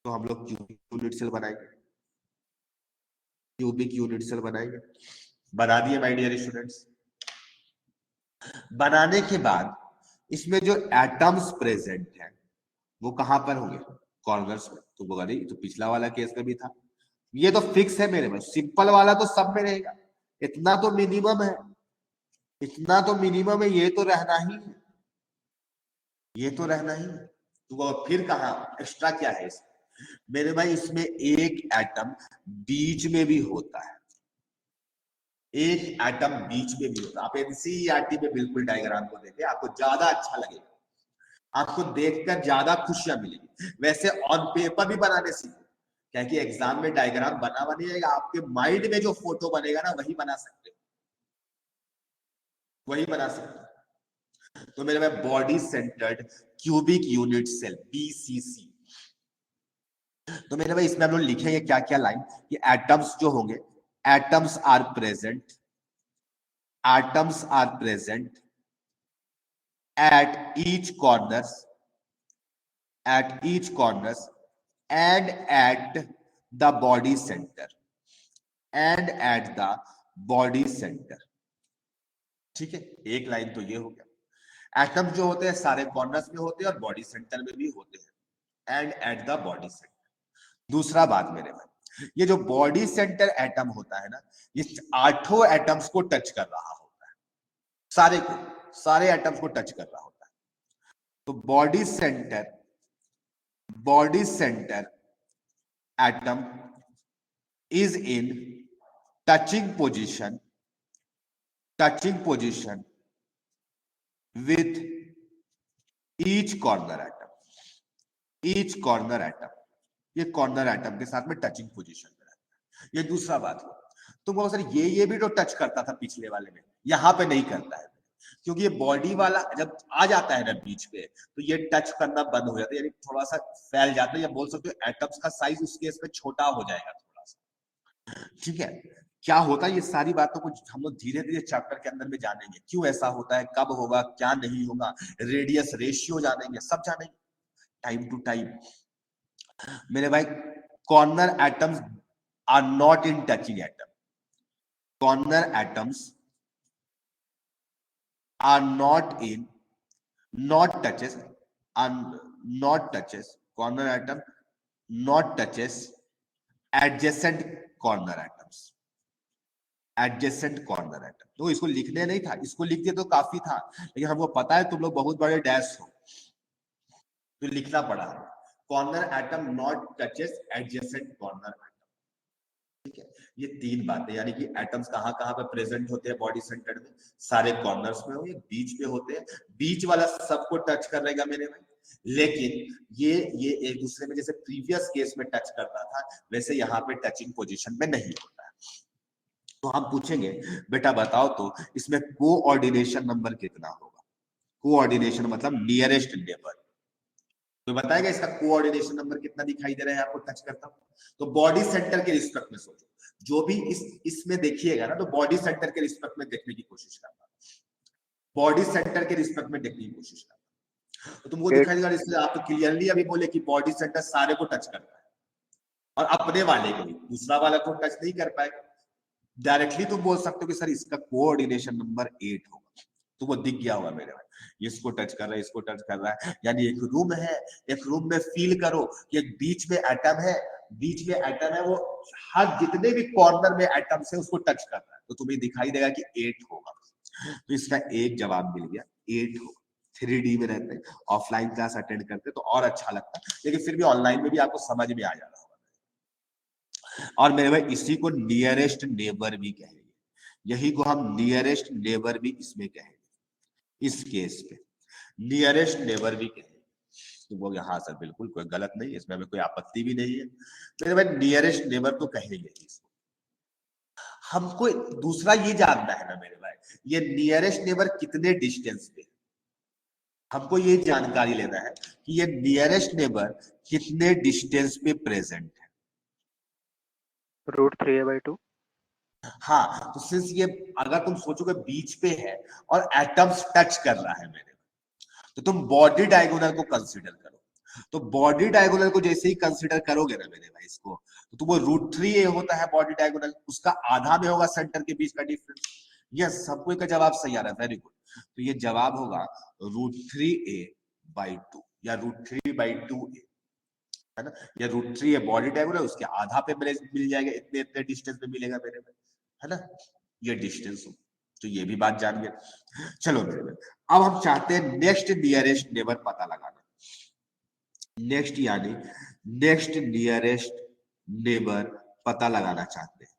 तो हम लोग क्यूबिक यूनिट सेल बनाएंगे, क्यूबिक यूनिट सेल बनाएंगे। बना दिए माय डियर स्टूडेंट्स। बनाने के बाद इसमें जो एटम्स प्रेजेंट है वो कहां पर होंगे, कॉर्नर्स में। तो बोला नहीं, तो पिछला वाला केस में भी था, ये तो फिक्स है मेरे में, सिंपल वाला तो सब में रहेगा, इतना तो मिनिमम है, इतना तो मिनिमम है, ये तो रहना ही है, ये तो रहना ही है। तो वो फिर कहा एक्स्ट्रा क्या है इसमें, मेरे भाई इसमें एक एटम बीच में भी होता है, एक एटम बीच में भी होता है। आप एनसीईआरटी में बिल्कुल डायग्राम को देखें, आपको ज्यादा अच्छा लगेगा, आपको देखकर ज्यादा खुशियां मिलेगी। वैसे ऑन पेपर भी बनाने सीखो, क्या कि एग्जाम में डायग्राम बना नहीं आएगा, आपके माइंड में जो फोटो बनेगा ना वही बना सकते, वही बना सकते। तो मेरे में body centred cubic unit cell BCC। तो मेरे भाई इसमें हम लोग लिखेंगे क्या क्या लाइन, कि एटम्स जो होंगे, atoms are present at each corners and at the body center ठीक है, एक लाइन तो ये हो गया। एटम जो होते हैं सारे कॉर्नर्स में होते हैं और बॉडी सेंटर में भी होते हैं, and at the body centre. दूसरा बात मेरे भाई, ये जो बॉडी सेंटर एटम होता है ना, ये 8 एटम्स को टच कर रहा होता है, सारे एटम्स को टच कर रहा होता है। तो body centre atom is in touching position with each corner atom, ये कॉर्नर एटम के साथ में टचिंग पोजीशन में रहता है। ये दूसरा बात है। तो बहुत सर ये भी तो टच करता था पिछले वाले में, यहाँ पे नहीं करता है, क्योंकि ये बॉडी वाला जब आ जाता है ना बीच पे, तो ये टच करना बंद हो जाता है, यानी थोड़ा सा फैल जाता है, या बोल सकते हो एटम्स का साइज उस केस में छोटा हो जाएगा थोड़ा सा। ठीक है, क्या होता है, ये सारी बातों को हम लोग धीरे धीरे चैप्टर के अंदर में जानेंगे, क्यों ऐसा होता है, कब होगा, क्या नहीं होगा, रेडियस रेशियो जानेंगे, सब जानेंगे टाइम टू टाइम। मेरे भाई corner atoms are not in touching atom, corner atoms are not in, not touches corner atom not touches adjacent corner atoms, तो इसको लिखने नहीं था, इसको लिख दिया तो काफी था, लेकिन हमको पता है तुम लोग बहुत बड़े डैश हो, तो लिखना पड़ा, corner atom not touches adjacent corner atom. ठीक है, ये तीन बातें, यानी कि एटम्स कहां कहां पे प्रेजेंट होते हैं बॉडी सेंटर में, सारे कॉर्नर्स में होंगे, बीच पे होते हैं, बीच वाला सबको टच करेगा मेरे में, लेकिन ये एक दूसरे में जैसे प्रीवियस केस में टच करता था, वैसे यहाँ पे टचिंग पोजीशन में नहीं होता है। तो हम पूछेंगे बेटा बताओ तो इसमें कोऑर्डिनेशन नंबर कितना होगा, कोऑर्डिनेशन मतलब नियरेस्ट नेबर, तो बताएगा इसका कोऑर्डिनेशन नंबर कितना दिखाई दे रहा है आपको टच करता हूं। तो बॉडी सेंटर के रिस्पेक्ट में सोचो, जो भी इसमें देखिएगा ना, तो बॉडी सेंटर के रिस्पेक्ट में देखने की कोशिश करना, बॉडी सेंटर के रिस्पेक्ट में देखने की कोशिश करना, तो तुमको दिखाई देगा, इसलिए आप तो क्लियरली अभी बोले कि बॉडी सेंटर सारे को टच करता है, और अपने वाले को भी, दूसरा वाला को टच नहीं कर पाएगा। डायरेक्टली तुम बोल सकते हो कि सर इसका कोऑर्डिनेशन नंबर 8 होगा, तो वो दिख गया होगा मेरे भाई, इसको टच कर रहा है, इसको टच कर रहा है, यानी एक रूम है, एक रूम में फील करो कि एक बीच में एटम है, वो हर जितने भी कॉर्नर में एटम है उसको टच कर रहा है, तो तुम्हें दिखाई देगा कि 8 होगा, तो इसका एक जवाब मिल गया, 8 होगा। 3D में रहते हैं, ऑफलाइन क्लास अटेंड करते तो और अच्छा लगता, लेकिन फिर भी ऑनलाइन में भी आपको समझ में आ जा रहा होगा। और मेरे भाई इसी को नियरेस्ट नेबर भी कहेंगे, यही को हम नियरेस्ट नेबर भी इसमें कहेंगे, इस केस पे नियरेस्ट नेबर भी कहेंगे। तो वो हाँ सर बिल्कुल कोई गलत नहीं, इसमें हमें कोई आपत्ति भी नहीं है, मेरे भाई नियरेस्ट नेबर तो कहेंगे इसको। हमको दूसरा ये जानना है ना मेरे भाई, ये नियरेस्ट नेबर कितने डिस्टेंस पे, हमको ये जानकारी लेना है कि ये नियरेस्ट नेबर कितने डिस्टेंस पे प्रेजेंट है। √3a/2। हाँ तो सिंस ये अगर तुम सोचोगे बीच पे है और एटम्स टच कर रहा है मेरे, तो तुम बॉडी डायगोनल को कंसीडर करो। तो बॉडी डायगोनल को जैसे ही कंसीडर करोगे ना मेरे भाई इसको, तो वो √3a होता है बॉडी डायगोनल, उसका आधा में होगा सेंटर के बीच का डिफरेंस। यस, सबको का जवाब सही आ रहा है, वेरी गुड। तो ये जवाब होगा √3a/2 या √3/2a, है ना। ये √3a बॉडी डायगोनल, उसके आधा पे मिल जाएगा, इतने इतने डिस्टेंस पे मिलेगा मेरे में, है ना, ये डिस्टेंस। तो ये भी बात जान गए। चलो मेरे में अब हम चाहते हैं नेक्स्ट नियरेस्ट नेबर पता लगाना। नेक्स्ट यानी नेक्स्ट नियरेस्ट नेबर पता लगाना चाहते हैं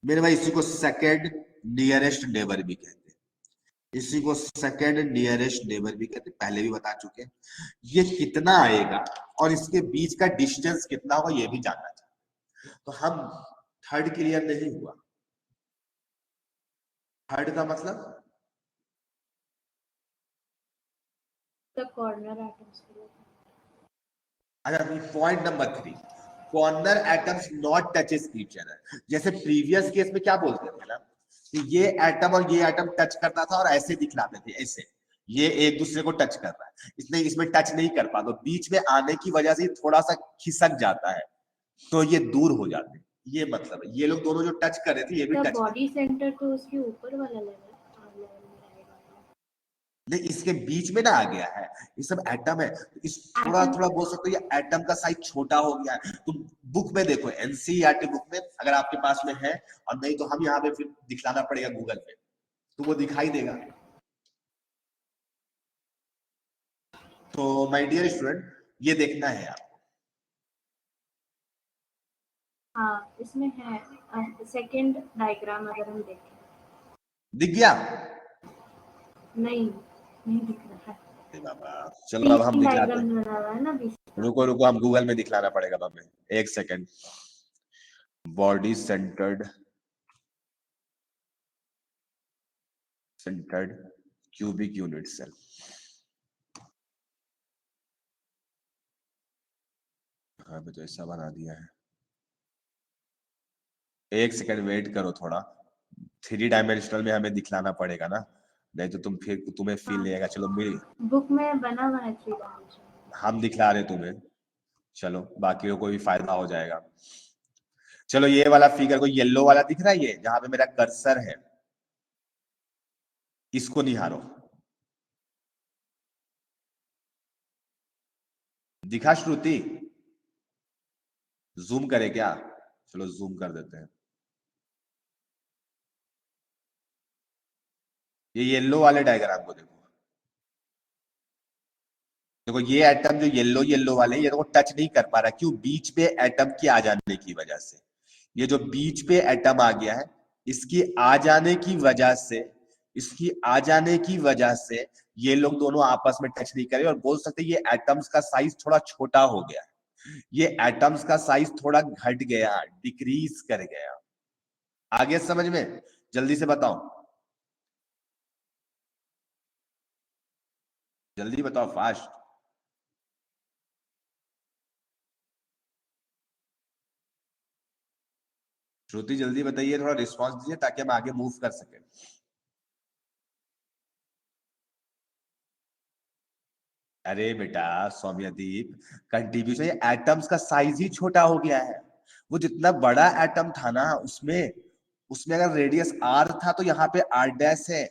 मेरे भाई, इसी को सेकंड नियरेस्ट नेबर भी कहते हैं, इसी को सेकंड नियरेस्ट नेबर भी कहते हैं, पहले भी बता चुके हैं। ये कितना आएगा और इसके बीच का डिस्टेंस कितना होगा ये भी जानना चाहते हैं। तो हम थर्ड क्लियर नहीं हुआ, थर्ड का मतलब The corner atoms. अच्छा, point number 3, corner atoms not touches each other. जैसे प्रीवियस केस में क्या बोलते थे ना कि ये एटम और ये एटम टच करता था और ऐसे दिखलाते थे, ऐसे ये एक दूसरे को टच कर रहा है, इसलिए इसमें टच नहीं कर पाता, तो बीच में आने की वजह से थोड़ा सा खिसक जाता है, तो ये दूर हो जाते हैं, ये मतलब है। ये लोग दोनों जो टच कर रहे थे ये भी The टच body center तो उसके ऊपर वाला लेवल में रहेगा। नहीं, इसके बीच में ना आ गया है, ये सब एटम है, इस थोड़ा थोड़ा बोल सकते हो ये एटम का साइज छोटा हो गया है। तुम बुक में देखो, एनसीईआरटी बुक में अगर आपके पास में है, और नहीं तो हम यहाँ पे फिर दिखलाना पड़ेगा गूगल पे, तो वो दिखाई देगा। तो माय डियर स्टूडेंट, ये देखना है आपको। हाँ इसमें है, सेकंड डायग्राम अगर हम देखें। दिख गया? नहीं दिख रहा है। बाबा चलो अब हम दिखलाते डायग्राम हैं, बना हुआ है ना बीच में। रुको रुको, हम गूगल में दिखलाना पड़ेगा हमें, एक second. Body centred cubic unit cell, हाँ तो ऐसा बना दिया है। एक सेकंड वेट करो थोड़ा, 3 डायमेंशनल में हमें दिखलाना पड़ेगा ना, नहीं तो तुम्हें फील नहीं आएगा। चलो मेरी बुक में बना हुआ है 3 डायमेंशन, हम दिखला रहे तुम्हें, चलो बाकियों को भी फायदा हो जाएगा। चलो ये वाला फिगर को येलो वाला दिख रहा है, ये जहां पे मेरा कर्सर है, इसको निहारो, दिखा श्रुति? जूम करे क्या? चलो जूम कर देते हैं। ये येलो वाले डायग्राम को देखो, देखो ये एटम जो येलो येलो वाले ये देखो टच नहीं कर पा रहा, क्यों? बीच पे एटम की आ जाने की वजह से। ये जो बीच पे एटम आ गया है, इसकी आ जाने की वजह से, इसकी आ जाने की वजह से ये लोग दोनों आपस में टच नहीं करे, और बोल सकते ये एटम्स का साइज थोड़ा छोटा हो गया है, ये एटम्स का साइज थोड़ा घट गया, डिक्रीज कर गया। आगे समझ में? जल्दी से बताओ, जल्दी बताओ, फास्ट। श्रुति जल्दी बताइए, थोड़ा रिस्पांस दीजिए ताकि हम आगे मूव कर सके। अरे बेटा सौम्यदीप, कंट्रीब्यूशन, एटम्स का साइज ही छोटा हो गया है। वो जितना बड़ा एटम था ना, उसमें उसमें अगर रेडियस आर था तो यहाँ पे आर डैश है,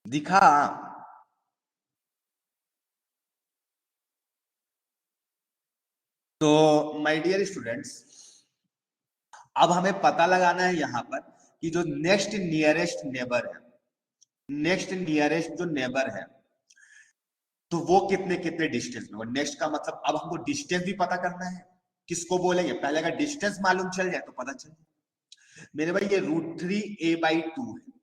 दिखा? तो माय डियर स्टूडेंट्स, अब हमें पता लगाना है यहाँ पर कि जो नेक्स्ट नियरेस्ट नेबर है, नेक्स्ट नियरेस्ट जो नेबर है तो वो कितने कितने डिस्टेंस में, नेक्स्ट का मतलब अब हमको डिस्टेंस भी पता करना है। किसको बोलेंगे, पहले अगर डिस्टेंस मालूम चल जाए तो पता चल जाए। मेरे भाई ये √3a/2 है,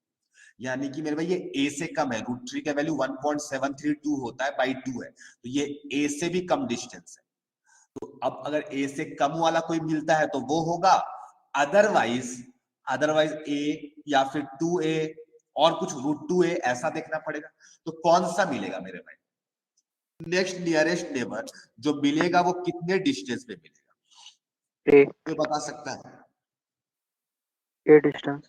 यानी कि मेरे भाई ये a से कम है। √3 का वैल्यू 1.732 होता है, बाई 2 है, तो ये a से भी कम डिस्टेंस है। तो अब अगर a से कम वाला कोई मिलता है तो वो होगा, अदरवाइज a या फिर 2a और कुछ √2a ऐसा देखना पड़ेगा। तो कौन सा मिलेगा मेरे भाई, नेक्स्ट नियरेस्ट नेबर जो मिलेगा वो कितने डिस्टेंस पे मिलेगा, ए कोई बता सकता है? ए डिस्टेंस।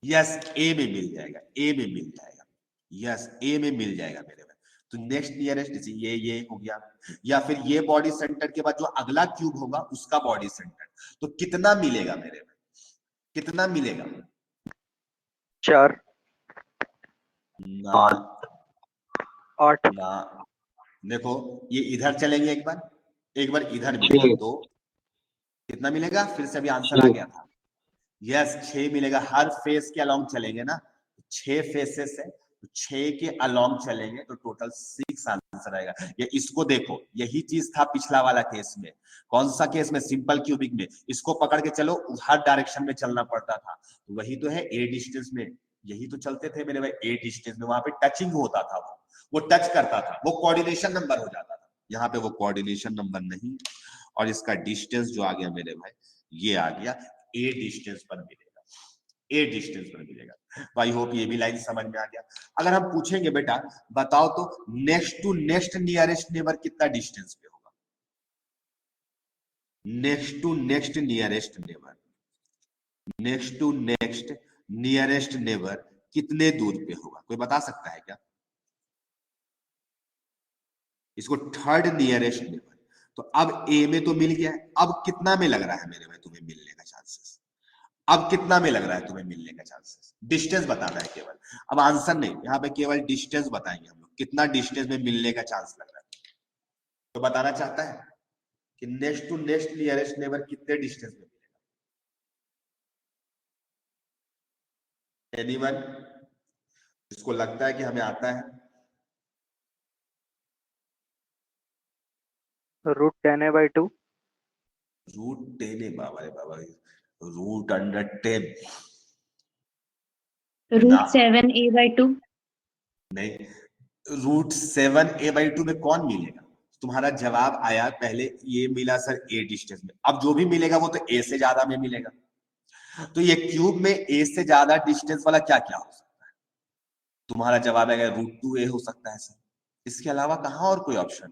यस, ए में मिल जाएगा, ए में मिल जाएगा, यस ए में मिल जाएगा मेरे भाई। तो नेक्स्ट नियरेस्ट ये हो गया, या फिर ये बॉडी सेंटर के बाद जो अगला क्यूब होगा उसका बॉडी सेंटर, तो कितना मिलेगा मेरे भाई, कितना मिलेगा? 4 ना 8 ना, देखो ये इधर चलेंगे, एक बार इधर मिलेगा 2, कितना मिलेगा? फिर से अभी आंसर आ गया था, यस 6 मिलेगा। हर फेस के अलोंग चलेंगे ना, 6 फेसेस है, 6 के अलोंग चलेंगे तो टोटल 6 आंसर आएगा। ये इसको देखो, यही चीज था पिछला वाला केस में। कौन सा केस में? सिंपल क्यूबिक में। इसको पकड़ के चलो, हर डायरेक्शन में चलना पड़ता था, तो वही तो है ए डिस्टेंस में, यही तो चलते थे मेरे भाई ए डिस्टेंस में। वहां पे टचिंग होता था, वो टच करता था, वो कोऑर्डिनेशन नंबर हो जाता था। यहाँ पे वो कोऑर्डिनेशन नंबर नहीं, और इसका डिस्टेंस जो आ गया मेरे भाई, ये आ गया ए डिस्टेंस पर मिलेगा, ए डिस्टेंस पर मिलेगा। आई होप ये भी लाइन समझ में आ गया। अगर हम पूछेंगे बेटा बताओ तो next to next nearest neighbour कितना डिस्टेंस पे होगा, next to next nearest neighbour, next to next nearest neighbour कितने दूर पे होगा, कोई बता सकता है क्या? इसको थर्ड नियरेस्ट नेबर। तो अब ए में तो मिल गया है, अब कितना में लग रहा है मेरे भाई तुम्हें मिलने का चांसेस? अब कितना में लग रहा है तुम्हें मिलने का चांसेस? डिस्टेंस बताना है केवल, अब आंसर नहीं, यहाँ पे केवल डिस्टेंस बताएंगे हम लोग, कितना डिस्टेंस में मिलने का चांस लग रहा है। तो बताना चाहता है कि next to next nearest neighbour कितने डिस्टेंस में मिलेगा? एनीवन जिसको लगता है कि हमें आता है? √10a/2 √10 बाबा रे बाबा, √10 √7a/2 नहीं, √7a/2 में कौन मिलेगा? तुम्हारा जवाब आया पहले ये मिला सर ए डिस्टेंस में, अब जो भी मिलेगा वो तो ए से ज्यादा में मिलेगा। तो ये क्यूब में ए से ज्यादा डिस्टेंस वाला क्या क्या हो सकता है? तुम्हारा जवाब आएगा √2a हो सकता है सर, इसके अलावा कहां और कोई ऑप्शन?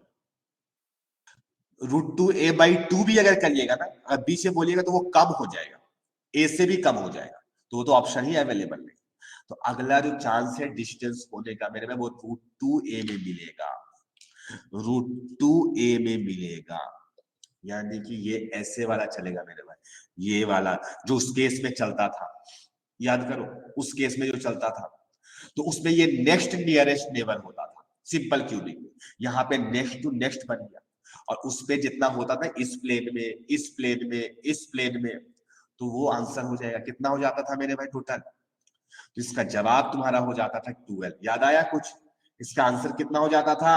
√2a/2 भी अगर करिएगा ना, अगर बी से बोलिएगा तो वो कम हो जाएगा, ए से भी कम हो जाएगा, तो वो तो ऑप्शन ही अवेलेबल नहीं। तो अगला जो चांस है डिस्टेंस होने का मेरे में, वो √2a में मिलेगा, √2a में मिलेगा। यानी कि ये ऐसे वाला चलेगा मेरे भाई, ये वाला जो उस केस में चलता था, याद करो उस केस में जो चलता था, तो उसमें ये नेक्स्ट नियरेस्ट नेबर होता था सिंपल क्यूबिक में। यहाँ पे नेक्स्ट टू नेक्स्ट बन गया, और उस पे जितना होता था इस प्लेन में, इस प्लेन में, इस प्लेन में, तो वो आंसर हो जाएगा। कितना हो जाता था मेरे भाई टोटल? तो इसका जवाब तुम्हारा हो जाता था 12। याद आया कुछ? इसका आंसर कितना हो जाता था?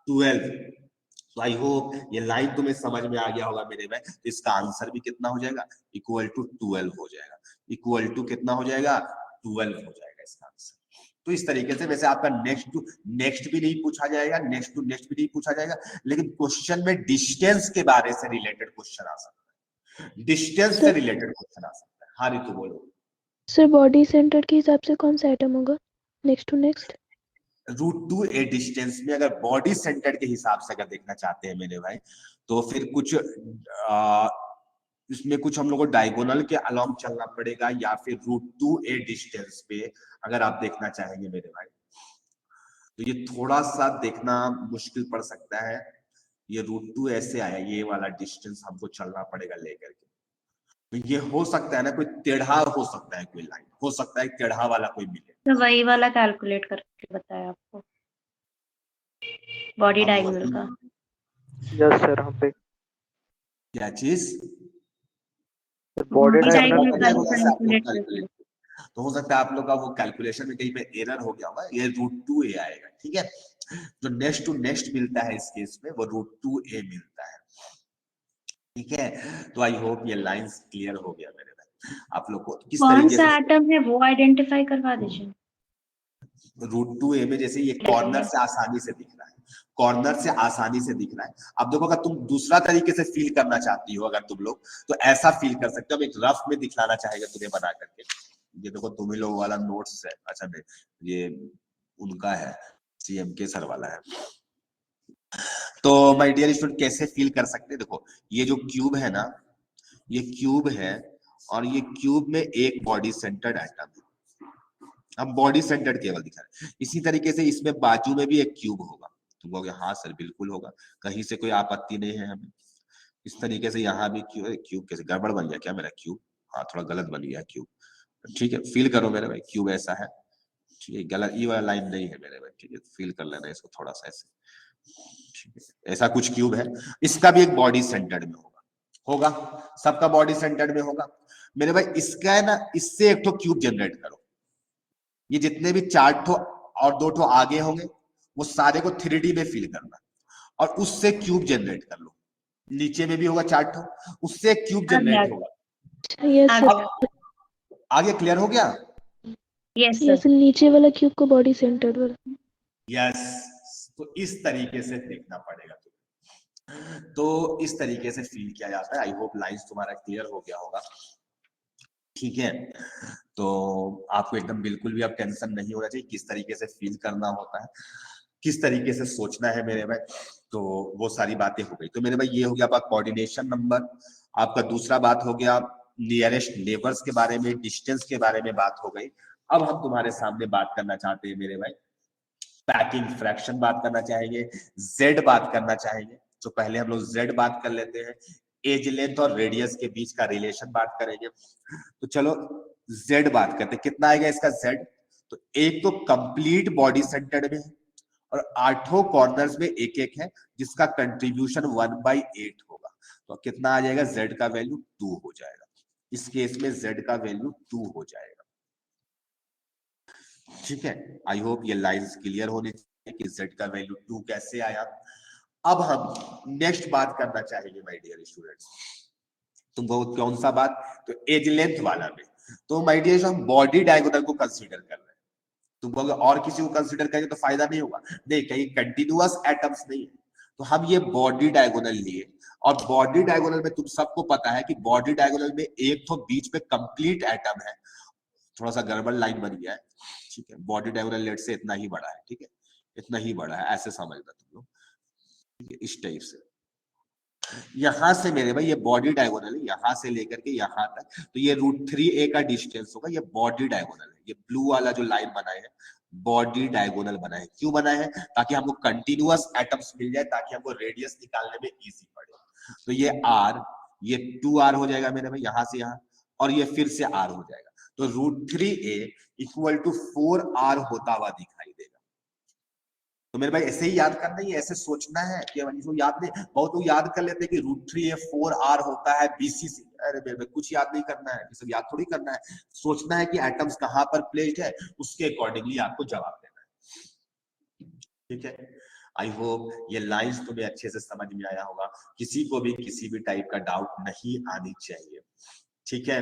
12। तो आई होप ये लाइन तुम्हें समझ में आ गया होगा मेरे भाई। तो इसका आंसर भी कितना हो जाएगा? इक्वल टू 12 हो जाएगा। इक्वल टू कितना हो जाएगा? 12 हो जाएगा इसका आंसर। तो इस तरीके से वैसे आपका नेक्स्ट टू नेक्स्ट भी नहीं पूछा जाएगा, नेक्स्ट टू नेक्स्ट भी नहीं पूछा जाएगा, लेकिन क्वेश्चन में डिस्टेंस के बारे से रिलेटेड क्वेश्चन आ सकता है, डिस्टेंस से रिलेटेड क्वेश्चन आ सकता है। हाँ रितु बोलो। सर बॉडी सेंटर के हिसाब से कौन सा आइटम होगा next to next? √2a distance में अगर बॉडी सेंटर के हिसाब से अगर देखना चाहते हैं मेरे भाई, तो फिर कुछ इसमें कुछ हम लोग को डायगोनल के अलोंग चलना पड़ेगा, या फिर √2a डिस्टेंस पे अगर आप देखना चाहेंगे मेरे भाई, तो ये थोड़ा सा देखना मुश्किल पड़ सकता है। ये √2 ऐसे आया, ये वाला डिस्टेंस हमको चलना पड़ेगा लेकर के। तो ये हो सकता है ना कोई टेढ़ा हो सकता है, कोई लाइन हो सकता है टेढ़ा वाला कोई मिले, तो वही वाला कैलकुलेट करके बताया आपको, बॉडी अब डायगोनल का। Yes sir. यहाँ पे क्या चीज? Body body diagonal diagonal calculate करके। तो हो सकता है आप लोग का वो कैलकुलेशन में कहीं पे एरर हो गया होगा, ये √2a आएगा, ठीक है। जो नेक्स्ट टू नेक्स्ट मिलता है इस केस में वो √2a मिलता है, ठीक है। तो आई होप ये लाइंस क्लियर हो गया मेरे भाई आप लोग को किस कौन तरीके सा से एटम है वो आइडेंटिफाई करवा दीजिए। √2a में जैसे ये कॉर्नर से आसानी से दिख रहा है, कॉर्नर से आसानी से दिख रहा है। अब देखो अगर तुम दूसरा तरीके से फील करना चाहती हो अगर तुम लोग, तो ऐसा फील कर सकते हो। हम एक रफ में दिखलाना चाहेंगे तुम्हें बना करके। ये देखो तुम ही लोग वाला नोट्स है, अच्छा नहीं ये उनका है, CMK सर वाला है। तो माय डियर स्टूडेंट कैसे फील कर सकते हैं, देखो ये जो क्यूब है ना, ये क्यूब है और ये क्यूब में एक बॉडी सेंटर्ड एटम है। हम बॉडी सेंटर्ड केवल दिखा रहे हैं। इसी तरीके से इसमें बाजू में भी एक क्यूब होगा। तुम कहोगे हाँ सर बिल्कुल होगा, कहीं से कोई आपत्ति नहीं है हमें। इस तरीके से यहाँ भी क्यूब कैसे गड़बड़ बन गया क्या मेरा क्यूब, हाँ थोड़ा गलत बन गया क्यूब, ठीक है। फील करो मेरे भाई क्यूब ऐसा है, ठीक है। गलत ये वाला लाइन नहीं है मेरे भाई, ठीक है। फील कर लेना इसको थोड़ा सा ऐसे, ठीक है। ऐसा कुछ क्यूब है, इसका भी एक बॉडी सेंटर्ड में होगा, सबका बॉडी सेंटर्ड में होगा मेरे भाई। इसका है ना, इससे एक तो क्यूब जनरेट करो। ये जितने भी 4 ठो और 2 ठो आगे होंगे वो सारे को 3D में फील करना और उससे क्यूब जनरेट कर लो। नीचे में भी होगा 4 ठो, उससे क्यूब जनरेट होगा। यस सर, अब आगे क्लियर हो गया? Yes yes sir. नीचे वाला क्यूब को बॉडी सेंटर्ड वाला। यस, तो इस तरीके से देखना पड़ेगा तुम्हें। तो इस तरीके से फील किया जाता है। आई होप लाइंस तुम्हारा क्लियर हो गया होगा, ठीक है। तो आपको एकदम बिल्कुल भी अब टेंशन नहीं होना चाहिए किस तरीके से फील करना होता है, किस तरीके से सोचना है मेरे भाई। तो वो सारी बातें हो गई। तो मेरे भाई ये हो गया आपका कोऑर्डिनेशन नंबर। आपका दूसरा बात हो गया नियरेस्ट नेबर्स के बारे में, डिस्टेंस के बारे में बात हो गई। अब हम तुम्हारे सामने बात करना चाहते हैं मेरे भाई पैकिंग फ्रैक्शन बात करना चाहेंगे, जेड बात करना चाहेंगे। तो पहले हम लोग जेड बात कर लेते हैं, एज लेंथ और रेडियस के बीच का रिलेशन बात करेंगे। तो चलो जेड बात करते हैं, कितना आएगा इसका जेड। तो एक तो कंप्लीट बॉडी सेंटर्ड में है और 8 कॉर्नर्स में एक एक है जिसका कंट्रीब्यूशन 1/8 होगा। तो कितना आ जाएगा, जेड का वैल्यू 2 हो जाएगा। इस केस में जेड का वैल्यू 2 हो जाएगा, ठीक है। आई होप ये लाइंस क्लियर होने चाहिए कि जेड का वैल्यू 2 कैसे आया। अब हम नेक्स्ट बात करना चाहेंगे माय डियर स्टूडेंट्स। तुम बहुत कौन सा बात, तो एज लेंथ वाला में। तो माय डियर हम बॉडी डायगोनल को कंसीडर कर रहे हैं। तुम कहोगे और किसी को कंसीडर करेंगे तो फायदा नहीं होगा, नहीं कहीं कंटिन्यूअस एटम्स नहीं है। तो हम ये बॉडी डायगोनल लिए और बॉडी डायगोनल में तुम सबको पता है कि बॉडी डायगोनल में एक तो बीच में कंप्लीट एटम है। थोड़ा सा गड़बड़ लाइन बन गया है, ठीक है। बॉडी डायगोनल लेट से इतना ही बड़ा है, ठीक है, इतना ही बड़ा है, ऐसे समझना तुम लोग, ठीक है। इस टाइप से यहां से मेरे भाई ये बॉडी डायगोनल है, यहां से लेकर के यहां तक। तो ये √3a का डिस्टेंस होगा, ये बॉडी डायगोनल है। ये ब्लू वाला जो लाइन बनाए है बॉडी डायगोनल बनाए है। क्यों बनाए हैं, ताकि हमको कंटिन्यूअस एटम्स मिल जाए, ताकि हमको रेडियस निकालने में इजी पड़े। तो ये r, ये 2r हो जाएगा मेरे भाई यहां से यहां, और ये फिर से r हो जाएगा। तो √3a = 4r होता हुआ दिखाई देगा। तो मेरे भाई ऐसे ही याद करना है, ऐसे सोचना है कि इसको याद नहीं। बहुत लोग याद कर लेते हैं कि √3a 4r होता है BCC। अरे मेरे भाई कुछ याद नहीं करना है, सब याद थोड़ी करना है। सोचना है कि एटम्स कहां पर प्लेस्ड है, उसके अकॉर्डिंगली आपको जवाब देना है, ठीक है। आई होप ये लाइंस तुम्हें अच्छे से समझ में आया होगा, किसी को भी किसी भी टाइप का डाउट नहीं आनी चाहिए, ठीक है।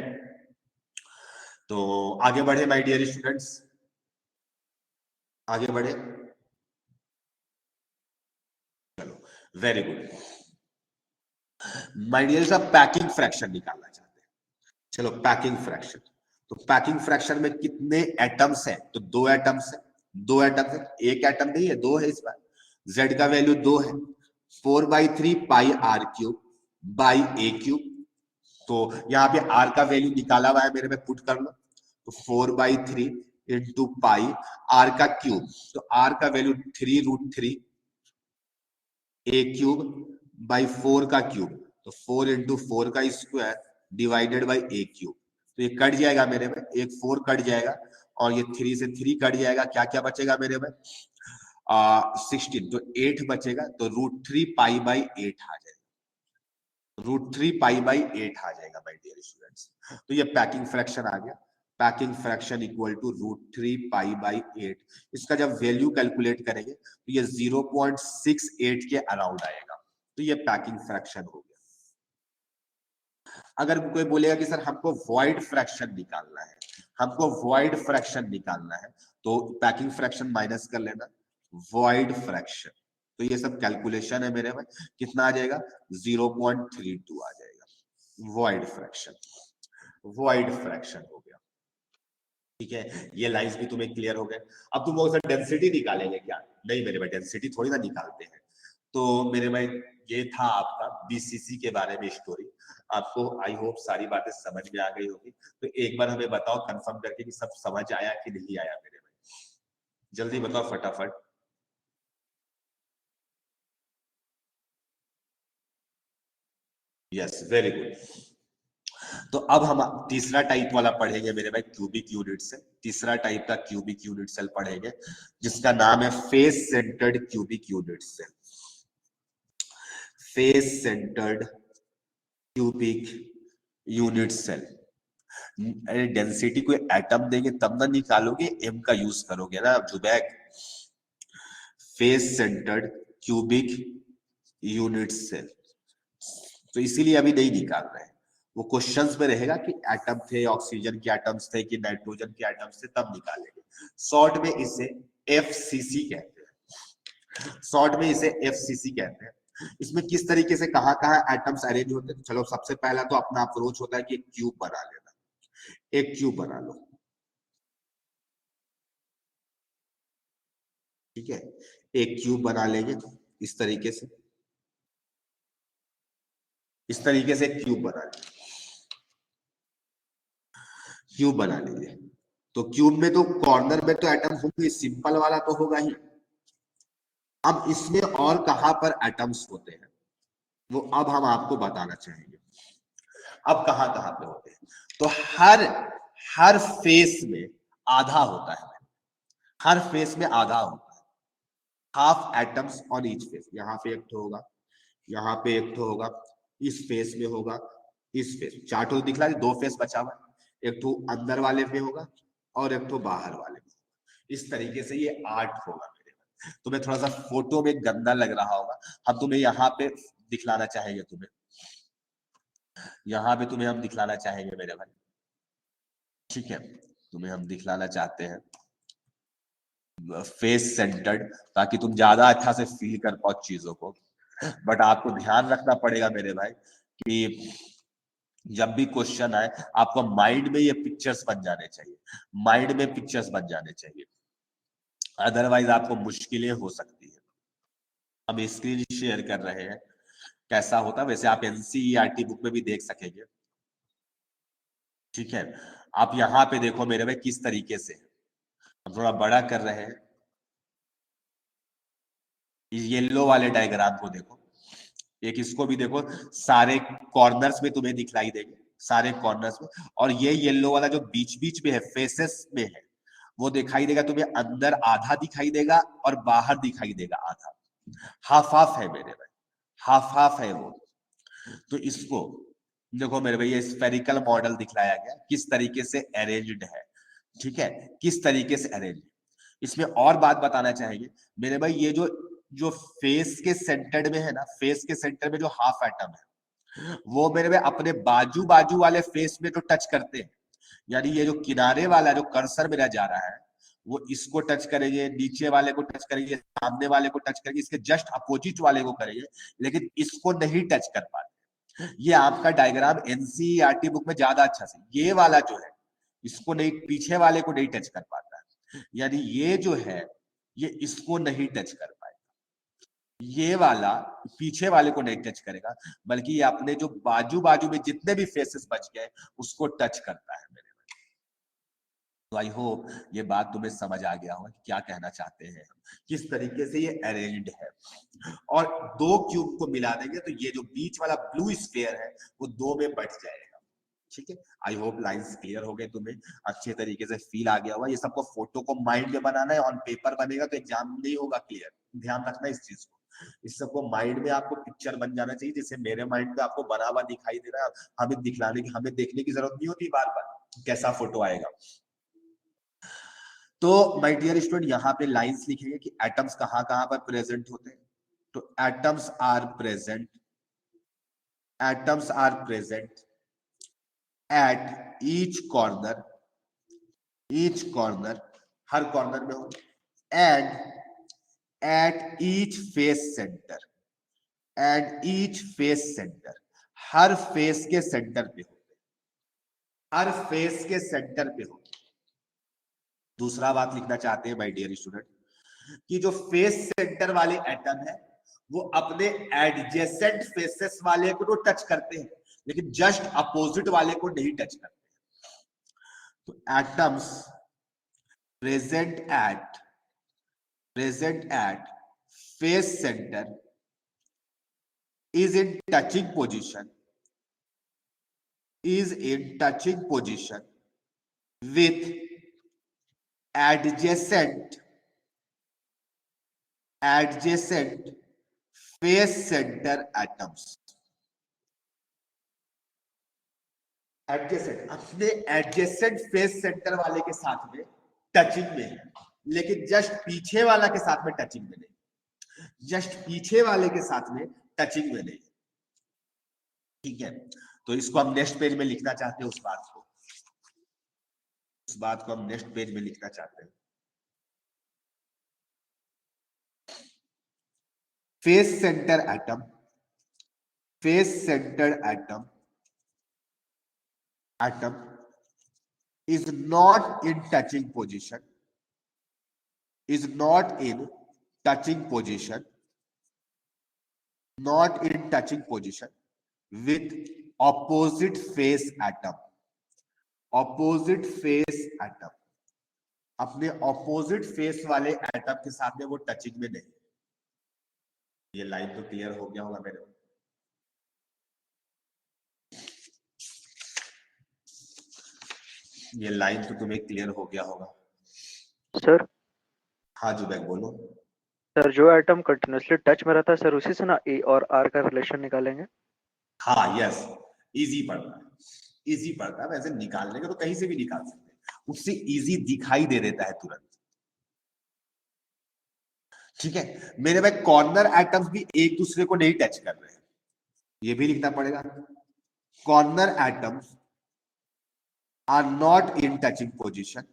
तो आगे बढ़े माय डियर स्टूडेंट्स, आगे बढ़े, चलो वेरी गुड। माय डियर साहब पैकिंग फ्रैक्शन निकालना चाहते हैं, चलो पैकिंग फ्रैक्शन। तो पैकिंग फ्रैक्शन में कितने एटम्स हैं, तो 2 एटम्स है, 2 एटम्स है, एक एटम नहीं है 2 है। इस बार जेड का वैल्यू 2 है, 4/3 πr³ बाई a³। तो यहाँ पे r का वैल्यू निकाला हुआ है मेरे में, पुट कर लो। तो 4/3 × पाई r का क्यूब, तो r का वैल्यू 3√3 a³ बाई 4 का क्यूब, तो 4 × 4 का स्क्वायर डिवाइडेड बाई a³। तो ये कट जाएगा मेरे में, एक 4 कट जाएगा और ये 3 से 3 कट जाएगा। क्या क्या बचेगा मेरे में, 16, तो 8 बचेगा। तो √3 π/8 आ जाएगा, √3 π/8 आ जाएगा माय डियर स्टूडेंट्स। तो ये पैकिंग फ्रैक्शन आ गया। Packing fraction equal to √3 π/8। इसका जब वैल्यू कैलकुलेट करेंगे तो ये 0.68 के अराउंड आएगा। तो ये पैकिंग फ्रैक्शन हो गया। अगर कोई बोलेगा कि सर हमको वॉइड फ्रैक्शन निकालना है, हमको वॉइड फ्रैक्शन निकालना है, तो पैकिंग फ्रैक्शन माइनस कर लेना, वॉइड फ्रैक्शन। तो ये सब कैलकुलेशन है मेरे में, कितना आ जाएगा 0.32 आ जाएगा वॉइड फ्रैक्शन। वॉइड फ्रैक्शन हो गया, ठीक है। ये लाइंस भी तुम्हें क्लियर हो गए। अब तुम लोग डेंसिटी निकालेंगे क्या? नहीं मेरे भाई, डेंसिटी थोड़ी ना निकालते हैं। तो मेरे भाई ये था आपका बीसीसी के बारे में स्टोरी। आपको आई होप सारी बातें समझ में आ गई होगी। तो एक बार हमें बताओ कंफर्म करके कि सब समझ आया कि नहीं आया मेरे भाई, जल्दी बताओ फटाफट। Yes, very good. तो अब हम तीसरा टाइप वाला पढ़ेंगे मेरे भाई, क्यूबिक यूनिट सेल। तीसरा टाइप का क्यूबिक यूनिट सेल पढ़ेंगे जिसका नाम है face centred cubic unit cell. Face centred cubic unit cell. Density को एटम देंगे तब ना निकालोगे, एम का यूज करोगे ना जुबैक। Face centred cubic unit cell, तो इसीलिए अभी नहीं निकाल रहे हैं। वो क्वेश्चंस में रहेगा कि एटम थे, ऑक्सीजन के एटम्स थे कि नाइट्रोजन के एटम्स थे, तब निकालेंगे। शॉर्ट में इसे एफसीसी कहते हैं। शॉर्ट में इसे एफसीसी कहते हैं। इसमें किस तरीके से कहां कहां एटम्स अरेंज होते हैं? चलो सबसे पहला तो अपना अप्रोच होता है कि एक क्यूब बना लेना। एक क्यूब बना लो, ठीक है। एक क्यूब बना लेंगे इस तरीके से, इस तरीके से क्यूब बना लेंगे। क्यूब बना लीजिए। तो क्यूब में तो कॉर्नर में तो एटम होंगे, सिंपल वाला तो होगा ही। अब इसमें और कहां पर एटम्स होते हैं वो अब हम आपको बताना चाहेंगे। अब कहां कहां पे होते हैं? तो हर फेस में आधा होता है। हर फेस में आधा होता है। Half atoms on each face. यहाँ पे एक ठो होगा, यहाँ पे एक ठो होगा, इस फेस में होगा, इस फेस। चार ठो दिखला, दो फेस बचा हुआ। एक ठो अंदर वाले में होगा और एक ठो बाहर वाले में। इस तरीके से ये 8 होगा मेरे में। तुम्हें थोड़ा सा फोटो में गंदा लग रहा होगा, हम तुम्हें यहाँ पे दिखलाना चाहेंगे। तुम्हें यहाँ पे तुम्हें हम दिखलाना चाहेंगे मेरे भाई, ठीक है। तुम्हें हम दिखलाना चाहते हैं फेस सेंटर्ड, ताकि तुम ज्यादा अच्छा से फील कर पाओ चीजों को। बट आपको ध्यान रखना पड़ेगा मेरे भाई कि जब भी क्वेश्चन आए आपको माइंड में ये पिक्चर्स बन जाने चाहिए, माइंड में पिक्चर्स बन जाने चाहिए, अदरवाइज आपको मुश्किलें हो सकती है। हम स्क्रीन शेयर कर रहे हैं, कैसा होता, वैसे आप एनसीईआरटी बुक में भी देख सकेंगे, ठीक है। आप यहाँ पे देखो मेरे भाई किस तरीके से, हम थोड़ा बड़ा कर रहे हैं। येलो वाले डायग्राम को देखो, एक इसको भी देखो, सारे कॉर्नर्स में तुम्हें दिखलाई देंगे, सारे कॉर्नर्स में। और ये येलो वाला जो बीच बीच में है, फेसेस में है, वो दिखाई देगा तुम्हें, अंदर आधा दिखाई देगा और बाहर दिखाई देगा आधा। हाफ हाफ है मेरे भाई, हाफ हाफ है वो। तो इसको देखो मेरे भाई, ये स्फेरिकल मॉडल दिखलाया गया किस तरीके से अरेंज्ड है, ठीक है, किस तरीके से अरेंज। इसमें और बात बताना चाहेंगे मेरे भाई, ये जो जो फेस के सेंटर में है ना, फेस के सेंटर में जो हाफ एटम है, वो मेरे भाई अपने बाजू बाजू वाले फेस में तो टच करते हैं। यानी ये जो किनारे वाला जो कर्सर मेरा जा रहा है, वो इसको टच करेंगे, नीचे वाले को टच करेंगे, सामने वाले को टच करेंगे, इसके जस्ट अपोजिट वाले को करेंगे, लेकिन इसको नहीं टच कर पाते। ये आपका डायग्राम एनसीईआरटी बुक में ज्यादा अच्छा से, ये वाला जो है इसको नहीं, पीछे वाले को नहीं टच कर पाता है। यानी ये जो है ये इसको नहीं टच कर पाएगा, ये वाला पीछे वाले को नहीं टच करेगा, बल्कि ये अपने जो बाजू बाजू में जितने भी फेसेस बच गए उसको टच करता है मेरे। तो आई होप ये बात तुम्हें समझ आ गया होगा कि क्या कहना चाहते हैं हम, किस तरीके से ये अरेंज्ड है। और दो क्यूब को मिला देंगे तो ये जो बीच वाला ब्लू स्फीयर है वो दो में बट जाएगा, ठीक है। आई होप लाइंस क्लियर हो गए, तुम्हें अच्छे तरीके से फील आ गया होगा। ये सबको फोटो को माइंड में बनाना है, ऑन पेपर बनेगा तो एग्जाम नहीं होगा क्लियर, ध्यान रखना इस चीज को। इस सबको माइंड में आपको पिक्चर बन जाना चाहिए, जैसे मेरे माइंड में आपको बना हुआ दिखाई दे रहा है। हमें दिखलाने की, हमें देखने की जरूरत नहीं होती बार बार, कैसा फोटो आएगा। तो माय डियर स्टूडेंट यहाँ पे लाइंस लिखेंगे कि एटम्स कहाँ कहाँ पर प्रेजेंट होते हैं। तो atoms are present at each corner हर कॉर्नर में हो, and at each face centre हर फेस के सेंटर पे हो। दूसरा बात लिखना चाहते हैं माय डियर स्टूडेंट कि जो फेस सेंटर वाले एटम है वो अपने एडजेसेंट फेसेस वाले को तो टच करते हैं, लेकिन जस्ट अपोजिट वाले को नहीं टच करते। तो atoms present at face centre is in touching position with adjacent face center atoms। अपने एडजेसेंट फेस सेंटर वाले के साथ में टचिंग में है, लेकिन जस्ट पीछे वाला के साथ में टचिंग में नहीं, ठीक है। तो इसको हम नेक्स्ट पेज में लिखना चाहते हैं, उस बात को हम नेक्स्ट पेज में लिखना चाहते हैं। Face centre atom is not in touching position with opposite face atom। अपने ऑपोजिट फेस वाले एटम के साथ में वो टचिंग में नहीं। ये लाइन तो क्लियर हो गया होगा मेरे को। ये लाइन तो तुम्हें क्लियर हो गया होगा सर। हाँ जुबैक बोलो। सर जो एटम कंटिन्यूअसली टच में रहता है सर, उसी से ना ए और आर का रिलेशन निकालेंगे। हाँ यस, इजी पड़ता है वैसे निकालने का तो कहीं से भी निकाल सकते हैं, उससे इजी दिखाई दे देता है तुरंत। ठीक है मेरे भाई, कॉर्नर एटम्स भी एक दूसरे को नहीं टच कर रहे हैं, ये भी लिखना पड़ेगा। Corner atoms are not in touching position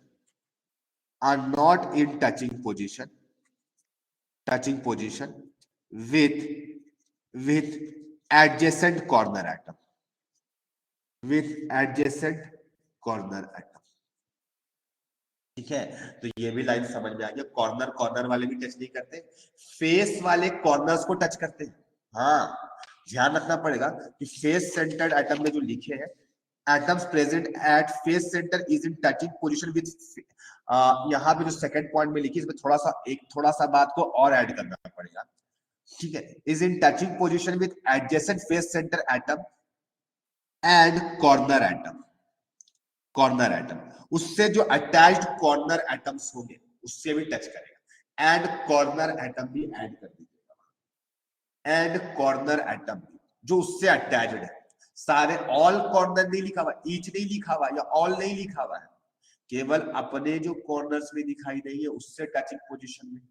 with adjacent corner atom ठीक है। तो ये भी लाइन समझ में आ गया। कॉर्नर वाले भी टच नहीं करते, फेस वाले कॉर्नर्स को टच करते हैं। हाँ ध्यान रखना पड़ेगा कि फेस सेंटर्ड एटम में जो लिखे हैं atoms present at face center is in touching position with यहाँ पे जो सेकंड पॉइंट में लिखी इसमें थोड़ा सा बात को और ऐड करना पड़ेगा। ठीक है, is in touching position with adjacent face center atom and corner atom उससे जो अटैच्ड कॉर्नर एटम्स होंगे उससे भी टच करेगा। एंड कॉर्नर एटम भी ऐड कर दीजिएगा। एंड कॉर्नर एटम जो उससे अटैच्ड है, सारे ऑल कॉर्नर नहीं लिखा हुआ, ईच नहीं लिखा हुआ या ऑल नहीं लिखा हुआ है, केवल अपने जो कॉर्नर्स में दिखाई नहीं है उससे टचिंग पोजीशन में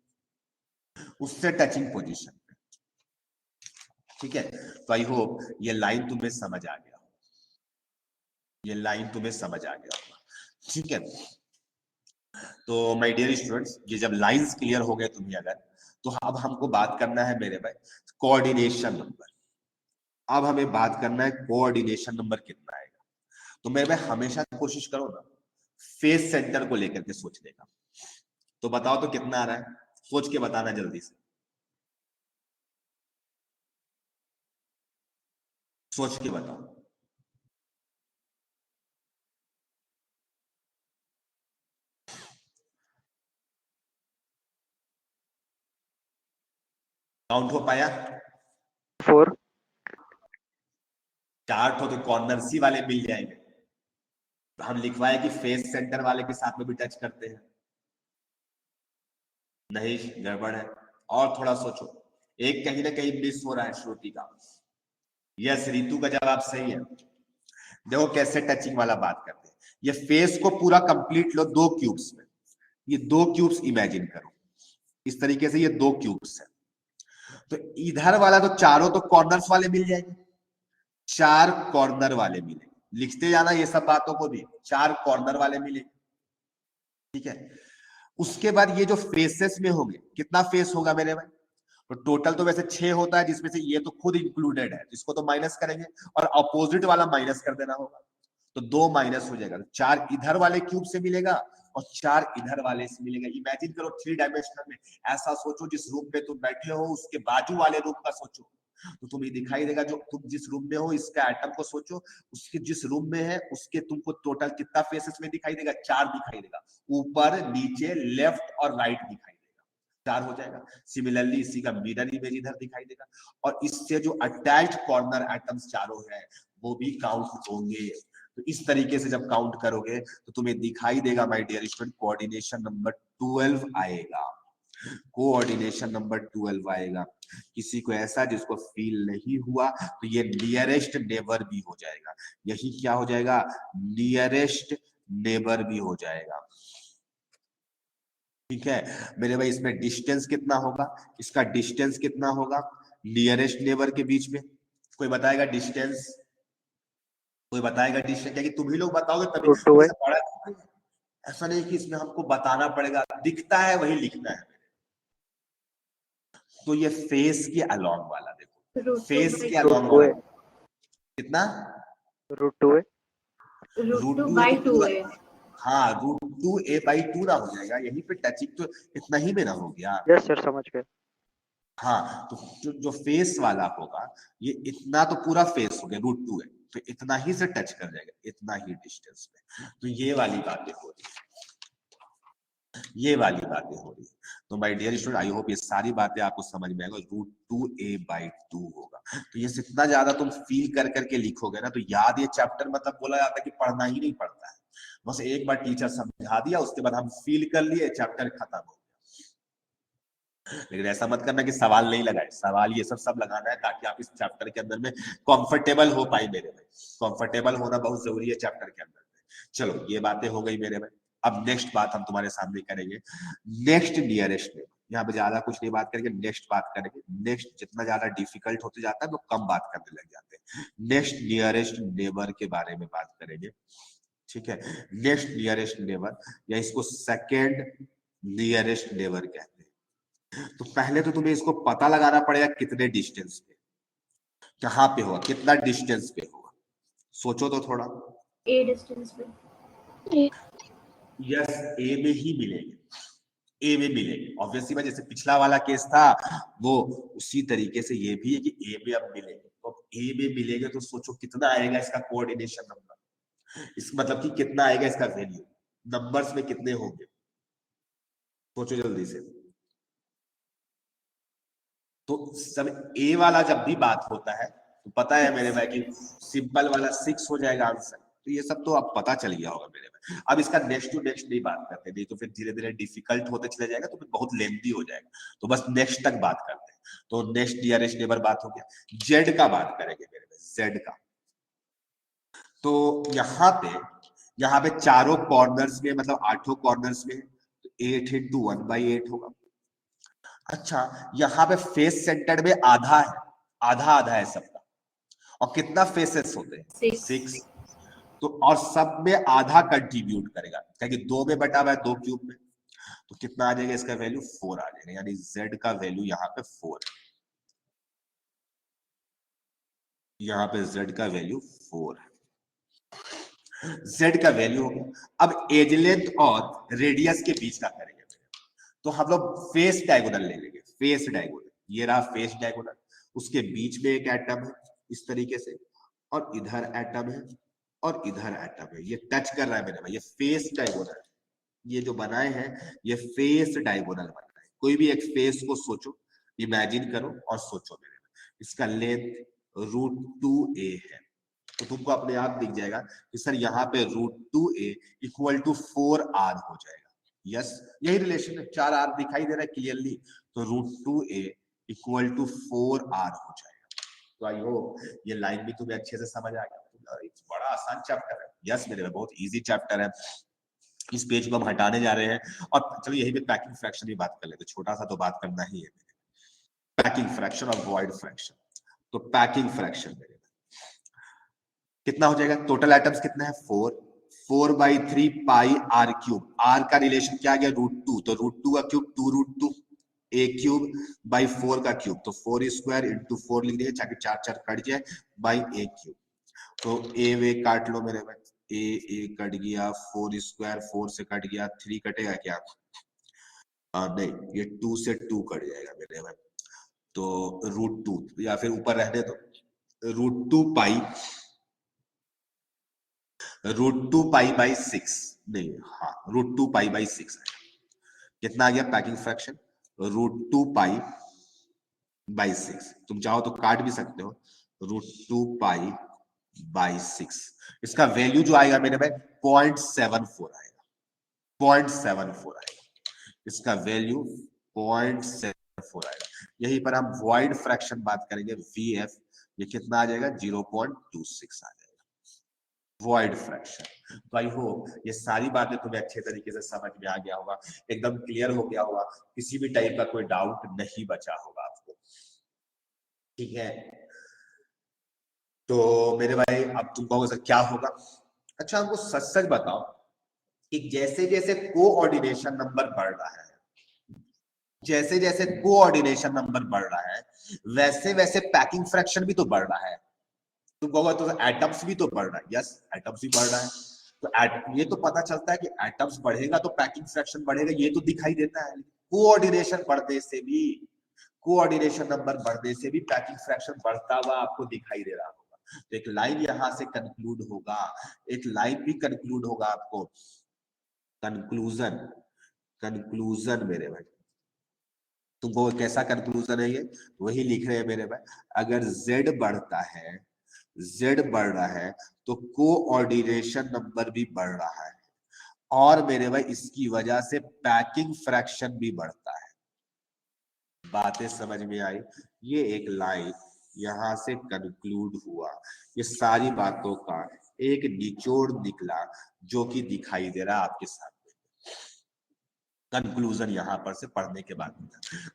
ठीक है। तो आई होप ये लाइन तुम्हें समझ आ गया होगा। ठीक है, तो माय डियर स्टूडेंट्स, ये जब लाइंस क्लियर हो गए तुम्हें अगर, तो अब हमको बात करना है मेरे भाई कोऑर्डिनेशन नंबर। अब हमें बात करना है कोऑर्डिनेशन नंबर कितना आएगा। तो मेरे भाई हमेशा कोशिश करो ना फेस सेंटर को लेकर के सोचने का। तो बताओ तो कितना आ रहा है, सोच के बताना जल्दी से, सोच के बताओ। काउंट हो पाया? 4। चार्ट हो तो कॉर्नर सी वाले मिल जाएंगे। हम लिखवाए कि फेस सेंटर वाले के साथ में भी टच करते हैं, नहीं गड़बड़ है। और थोड़ा सोचो, एक कहीं ना कहीं मिस हो रहा है श्रुति का। यस, रितु का जवाब सही है। देखो कैसे टचिंग वाला बात करते हैं, ये फेस को पूरा कंप्लीट लो 2 क्यूब्स में, ये 2 क्यूब्स इमेजिन करो, इस तरीके से ये 2 क्यूब्स है। तो इधर वाला तो चारों तो कॉर्नर्स वाले मिल जाएंगे, 4 कॉर्नर वाले मिलेंगे, लिखते जाना ये सब बातों को भी, 4 कॉर्नर वाले मिलेंगे, ठीक है। उसके बाद ये जो फेसेस में होंगे, कितना फेस होगा मेरे भाई, तो टोटल तो वैसे 6 होता है, जिसमें से ये तो खुद इंक्लूडेड है, इसको तो माइनस करेंगे और अपोजिट वाला माइनस कर देना होगा, तो 2 माइनस हो जाएगा, 4 इधर वाले क्यूब से मिलेगा और 4 इधर वाले से मिलेगा। इमेजिन करो 3 डायमेंशनल में, ऐसा सोचो जिस रूम में तुम बैठे हो उसके बाजू वाले रूम का सोचो, तो तुम्हें दिखाई देगा जो तुम जिस रूम में हो इसका एटम को सोचो, उसके जिस रूम में है उसके तुमको टोटल कितना फेसेस में दिखाई देगा, 4 दिखाई देगा, ऊपर नीचे लेफ्ट और राइट दिखाई देगा, 4 हो जाएगा। सिमिलरली इसी का मिरर इमेज इधर दिखाई देगा, और इससे जो अटैच्ड कॉर्नर एटम्स चारों है वो भी काउंट होंगे। तो इस तरीके से जब काउंट करोगे तो तुम्हें दिखाई देगा my dear student, coordination number 12 आएगा, कोऑर्डिनेशन नंबर 12 आएगा। किसी को ऐसा जिसको फील नहीं हुआ तो ये नियरेस्ट नेबर भी हो जाएगा, यही क्या हो जाएगा, नियरेस्ट नेबर भी हो जाएगा, ठीक है मेरे भाई। इसमें डिस्टेंस कितना होगा, इसका डिस्टेंस कितना होगा नियरेस्ट नेबर के बीच में, कोई बताएगा डिस्टेंस, कोई बताएगा डिस्टेंस, क्या कि तुम ही लोग बताओगे तभी, √2 बड़ा ऐसा नहीं कि इसमें हमको बताना पड़ेगा, दिखता है वही लिखना है। तो ये फेस के अलोंग वाला देखो, फेस के अलोंग वाला कितना, √2 √2/2 है। हाँ √2a/2 ना हो जाएगा, यहीं पे टचिंग तो इतना ही में ना हो गया। यस सर, समझ गए। हाँ तो जो फेस वाला होगा ये इतना तो पूरा फेस हो गया, √2 है तो इतना ही से टच कर जाएगा, इतना ही डिस्टेंस पे। तो ये वाली बातें हो रही है, ये वाली बातें हो रही है। तो my dear student I hope ये सारी बातें आपको समझ में आएगा, √2a/2 होगा। तो ये जितना ज्यादा तुम फील कर करके लिखोगे ना तो याद, ये चैप्टर मतलब बोला जाता है कि पढ़ना ही नहीं पड़ता है, बस एक बार टीचर समझा दिया उसके बाद हम फील कर लिए, चैप्टर खत्म हो गया। लेकिन ऐसा मत करना कि सवाल नहीं लगाए, सवाल ये सब लगाना है ताकि आप इस चैप्टर के अंदर में कंफर्टेबल हो पाए मेरे भाई, कंफर्टेबल होना बहुत जरूरी है चैप्टर के अंदर में। चलो ये बातें हो गई मेरे भाई, अब नेक्स्ट बात हम तुम्हारे सामने करेंगे, नेक्स्ट नियरेस्ट नेबर। यहाँ पे ज्यादा कुछ नहीं बात करेंगे, नेक्स्ट बात करेंगे। नेक्स्ट जितना ज्यादा डिफिकल्ट होते जाता है तो कम बात करने लग जाते हैं, नेक्स्ट नियरेस्ट नेबर के बारे में बात करेंगे, ठीक है। नेक्स्ट नियरेस्ट नेबर या इसको सेकेंड नियरेस्ट नेबर कहते हैं। तो पहले तो तुम्हें इसको पता लगाना पड़ेगा कितने डिस्टेंस पे, कहां पे होगा, कितना डिस्टेंस पे होगा, सोचो तो थोड़ा। ए डिस्टेंस पे, यस ए में ही मिलेंगे, ए में मिलेंगे ऑब्वियसली बात, जैसे पिछला वाला केस था वो उसी तरीके से ये भी है कि ए में अब मिलेंगे, तो अब ए में मिलेंगे तो सोचो कितना आएगा इसका कोऑर्डिनेशन नंबर, इस मतलब कि कितना आएगा इसका वैल्यू, नंबर्स में कितने होंगे, सोचो जल्दी से। तो सब ए वाला जब भी बात होता है तो पता है मेरे भाई कि सिंपल वाला 6 हो जाएगा आंसर, तो ये सब तो अब पता चल गया होगा मेरे भाई। अब इसका नेक्स्ट टू नेक्स्ट नहीं बात करते, नहीं तो फिर धीरे धीरे डिफिकल्ट होते चले जाएगा, तो फिर बहुत लेंथी हो जाएगा, तो बस नेक्स्ट तक बात करते हैं। तो नेक्स्ट नियरेस्ट नेबर बात हो गया, जेड का बात करेंगे मेरे भाई, जेड का। तो यहाँ पे चारों कॉर्नर्स में मतलब 8 कॉर्नर्स में, तो 8 × 1/8 होगा। अच्छा यहाँ पे फेस सेंटर में आधा है, आधा आधा है सबका, और कितना फेसेस होते हैं 6, तो और सब में आधा कंट्रीब्यूट करेगा, क्योंकि 2 में बटा हुआ है 2 क्यूब में, तो कितना आ जाएगा इसका वैल्यू 4 आ जाएगा, यानी z का वैल्यू यहाँ पे 4 है, यहाँ पे z का वैल्यू 4 है, z का वैल्यू हो गया। अब एज लेंथ और रेडियस के बीच का करेंगे, तो हम लोग फेस डायगोनल ले लेंगे, फेस डायगोनल, ये रहा फेस डायगोनल, उसके बीच में एक एटम है इस तरीके से, और इधर एटम है और इधर एटम है, ये टच कर रहा है मेरे भाई, ये फेस डायगोनल, ये जो बनाए हैं ये फेस डायगोनल बना है। कोई भी एक फेस को सोचो, इमेजिन करो और सोचो मेरे भाई, इसका लेंथ √2a है, तो तुमको अपने आप दिख जाएगा कि सर यहाँ पे √2a = 4r हो जाएगा। यस यही रिलेशन है, 4r दिखाई दे रहा है क्लियरली, तो √2a = 4r हो जाएगा। तो आई होप ये लाइन भी तुम्हें अच्छे से समझ आ गया, बड़ा आसान चैप्टर है, यस मेरे भाई बहुत इजी चैप्टर है। इस पेज को हम हटाने जा रहे हैं और चलो यही पे पैकिंग फ्रैक्शन की बात कर लेते, छोटा सा तो बात करना ही है। पैकिंग फ्रैक्शन और वॉइड फ्रैक्शन। तो पैकिंग फ्रैक्शन मेरे कितना हो जाएगा, टोटल एटम्स कितना है 4/3 पाई r क्यूब। r का रिलेशन क्या आ गया √2, तो √2 का क्यूब 2√2 a क्यूब बाई 4 का क्यूब, तो 4 स्क्वायर इंटू 4 लिख दिया चाहे 4 4 कट जाए बाई a क्यूब। तो a वे काट लो मेरे भाई, a कट गया, 4 स्क्वायर 4 से कट गया, 3 कटेगा क्या, नहीं ये 2 से 2 कट जाएगा मेरे भाई, तो √2 या फिर ऊपर रहने दो, √2 पाई बाई 6, नहीं हाँ √2 पाई बाई 6 है। कितना आ गया पैकिंग फ्रैक्शन, √2 पाई बाई 6। तुम चाहो तो काट भी सकते हो, √2 पाई बाई 6। इसका वैल्यू जो आएगा मेरे भाई 0.74 आएगा, 0.74 आएगा इसका वैल्यू, 0.74 आएगा। यहीं पर हम वॉइड फ्रैक्शन बात करेंगे VF, ये कितना आ जाएगा 0.26 आ जाएगा वॉइड फ्रैक्शन। तो आई होप ये सारी बातें तुम्हें अच्छे तरीके से समझ में आ गया होगा, एकदम क्लियर हो गया होगा, किसी भी टाइप का कोई डाउट नहीं बचा होगा आपको, ठीक है। तो मेरे भाई अब तुम कहोगे सर क्या होगा, अच्छा हमको सच सच बताओ कि जैसे जैसे कोऑर्डिनेशन नंबर बढ़ रहा है, जैसे जैसे कोऑर्डिनेशन नंबर बढ़ रहा है, वैसे वैसे पैकिंग फ्रैक्शन भी तो बढ़ रहा है। तुम कहोगे तो एटम्स भी तो बढ़ रहा है, यस एटम्स भी बढ़ रहा है। तो ये तो पता चलता है कि एटम्स बढ़ेगा तो पैकिंग फ्रैक्शन बढ़ेगा, ये तो दिखाई देता है। कोऑर्डिनेशन बढ़ने से भी, कोऑर्डिनेशन नंबर बढ़ने से भी पैकिंग फ्रैक्शन बढ़ता हुआ आपको दिखाई दे रहा होगा। तो एक लाइन यहां से कंक्लूड होगा, एक लाइन भी कंक्लूड होगा आपको, कंक्लूजन, कंक्लूजन मेरे भाई। तुमको कैसा कंक्लूजन है ये, वही लिख रहे हैं मेरे भाई, अगर z बढ़ता है, z बढ़ रहा है तो कोऑर्डिनेशन नंबर भी बढ़ रहा है, और मेरे भाई इसकी वजह से पैकिंग फ्रैक्शन भी बढ़ता है। बातें समझ में आई, ये एक लाइन यहां से कंक्लूड हुआ, ये सारी बातों का एक निचोड़ निकला जो कि दिखाई दे रहा है आपके सामने। कंक्लूजन यहां पर से पढ़ने के बाद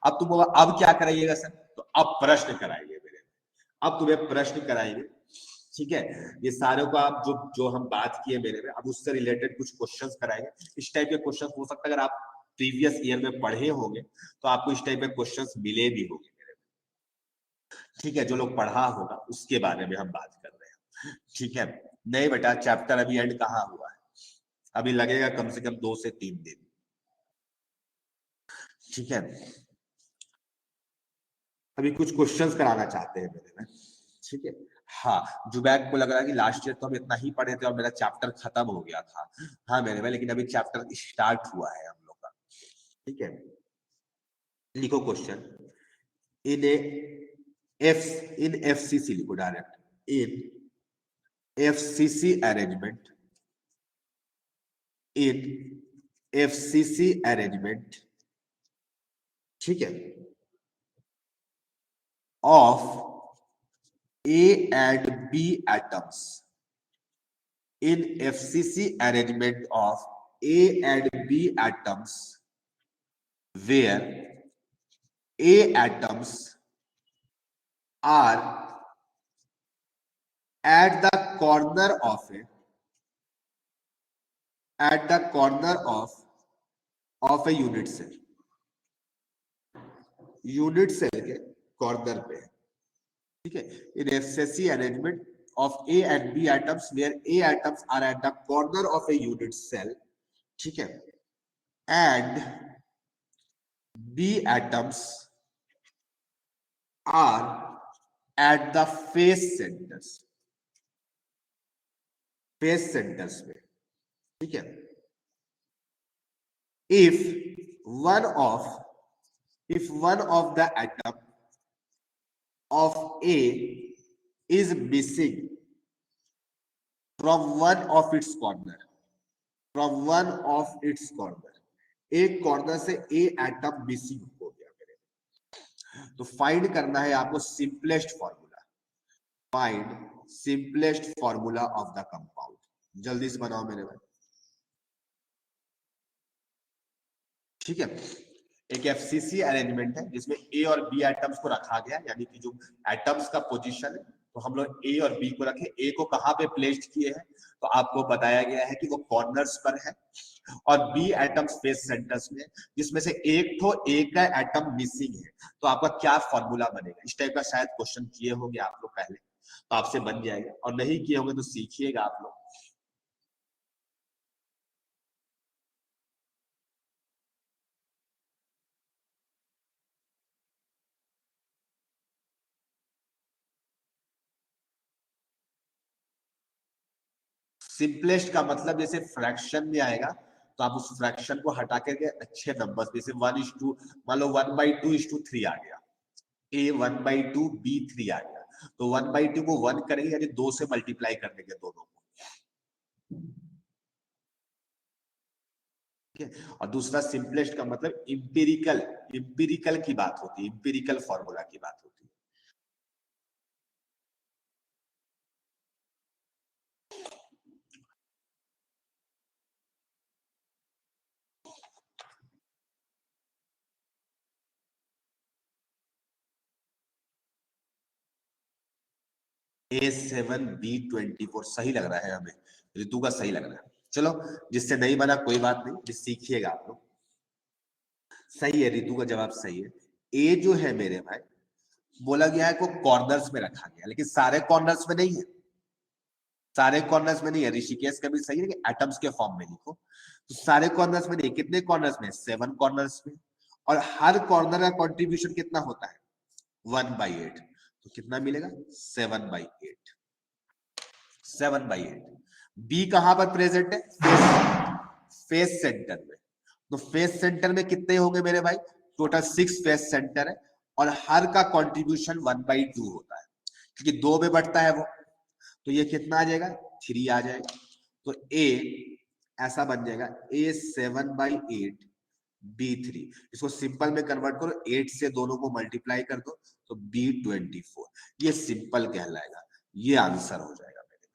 अब तुम अब क्या कराइएगा सर, तो अब प्रश्न कराइए मेरे, अब तुम्हें प्रश्न कराएंगे, ठीक है। ये सारे को आप जो जो हम बात किए मेरे में, अब उससे रिलेटेड कुछ क्वेश्चंस कराएंगे। इस टाइप के क्वेश्चंस हो सकता है अगर आप प्रीवियस ईयर में पढ़े होंगे तो आपको इस टाइप के क्वेश्चंस मिले भी होंगे मेरे में, ठीक है। जो लोग पढ़ा होगा उसके बारे में हम बात कर रहे हैं, ठीक है। नहीं बेटा चैप्टर अभी एंड कहाँ हुआ है, अभी लगेगा कम से कम 2 से 3 दिन, ठीक है। अभी कुछ क्वेश्चंस कराना चाहते हैं मेरे में, ठीक है। हाँ जुबैक को लग रहा है कि लास्ट ईयर तो हम इतना ही पढ़े थे और मेरा चैप्टर खत्म हो गया था, हाँ मेरे में, लेकिन अभी चैप्टर स्टार्ट हुआ है हम लोग का, ठीक है। लिखो क्वेश्चन, इन एफसीसी लिखो डायरेक्ट, इन एफसीसी अरेंजमेंट, इन एफसीसी अरेंजमेंट, ठीक है, of A and B atoms, in FCC arrangement of A and B atoms, where A atoms are at the corner of a, at the corner of a unit cell, unit cell के corner पे, ठीक है। In FCC arrangement of A and B atoms where A atoms are at the corner of a unit cell, ठीक है, and B atoms are at the face centers, face centers में, ठीक है। if one of the atom of A is missing from one of its corner, from one of its corner, एक corner से ए atom missing हो गया मेरे, तो find करना है आपको simplest formula, find simplest formula of the compound, जल्दी से बनाओ मेरे भाई। ठीक है, एक एफसीसी अरेंजमेंट है जिसमें ए और बी एटम्स को रखा गया, यानी कि जो एटम्स का पोजीशन है, तो हम लोग ए और बी को रखे। ए को कहां पे प्लेस्ड किए हैं, तो आपको बताया गया है कि वो कॉर्नर्स पर है, और बी एटम्स फेस सेंटर्स में, जिसमें से एक तो ए का एटम मिसिंग है। तो आपका क्या फॉर्मूला बनेगा? इस टाइप का शायद क्वेश्चन किए होंगे आप लोग पहले, तो आपसे बन जाएगा, और नहीं किए होंगे तो सीखिएगा आप लोग। सिंपलेस्ट का मतलब जैसे फ्रैक्शन में आएगा, तो आप उस फ्रैक्शन को हटा करके अच्छे नंबर्स, जैसे 1:2, मान लो 1/2:3 आ गया, ए 1/2 B 3 आ गया, तो 1/2 को 1 करेंगे, यानी 2 से मल्टीप्लाई कर देंगे दोनों को। ठीक है, और दूसरा सिंपलेस्ट का मतलब इंपेरिकल, इंपेरिकल की बात होती है, इंपेरिकल फॉर्मूला की बात होती है। A7B24 सही लग रहा है हमें, ऋतु का सही लग रहा है। चलो, जिससे नहीं बना कोई बात नहीं, जिस सीखिएगा आप लोग। सही है, ऋतु का जवाब सही है। ए जो है मेरे भाई, बोला गया है को कॉर्नर्स में रखा गया, लेकिन सारे कॉर्नर्स में नहीं है, सारे कॉर्नर्स में नहीं है। ऋषिकेश का भी सही है, लेकिन एटम्स के फॉर्म में लिखो। तो सारे कॉर्नर्स में नहीं, कितने कॉर्नर्स में? 7 कॉर्नर्स में, और हर कॉर्नर का कंट्रीब्यूशन कितना होता है? 1/8। तो कितना मिलेगा? 7/8। 7/8। बी कहां पर प्रेजेंट है? फेस सेंटर में। तो फेस सेंटर में कितने होंगे मेरे भाई? टोटल 6 फेस सेंटर है, और हर का कंट्रीब्यूशन 1/2 होता है, क्योंकि 2 में बढ़ता है वो। तो ये कितना आ जाएगा? 3 आ जाएगा। तो ए ऐसा बन जाएगा, A7/8 B3। इसको सिंपल में कन्वर्ट करो, 8 से दोनों को मल्टीप्लाई कर दो, तो B24। ये सिंपल कहलाएगा, ये आंसर हो जाएगा मेरे।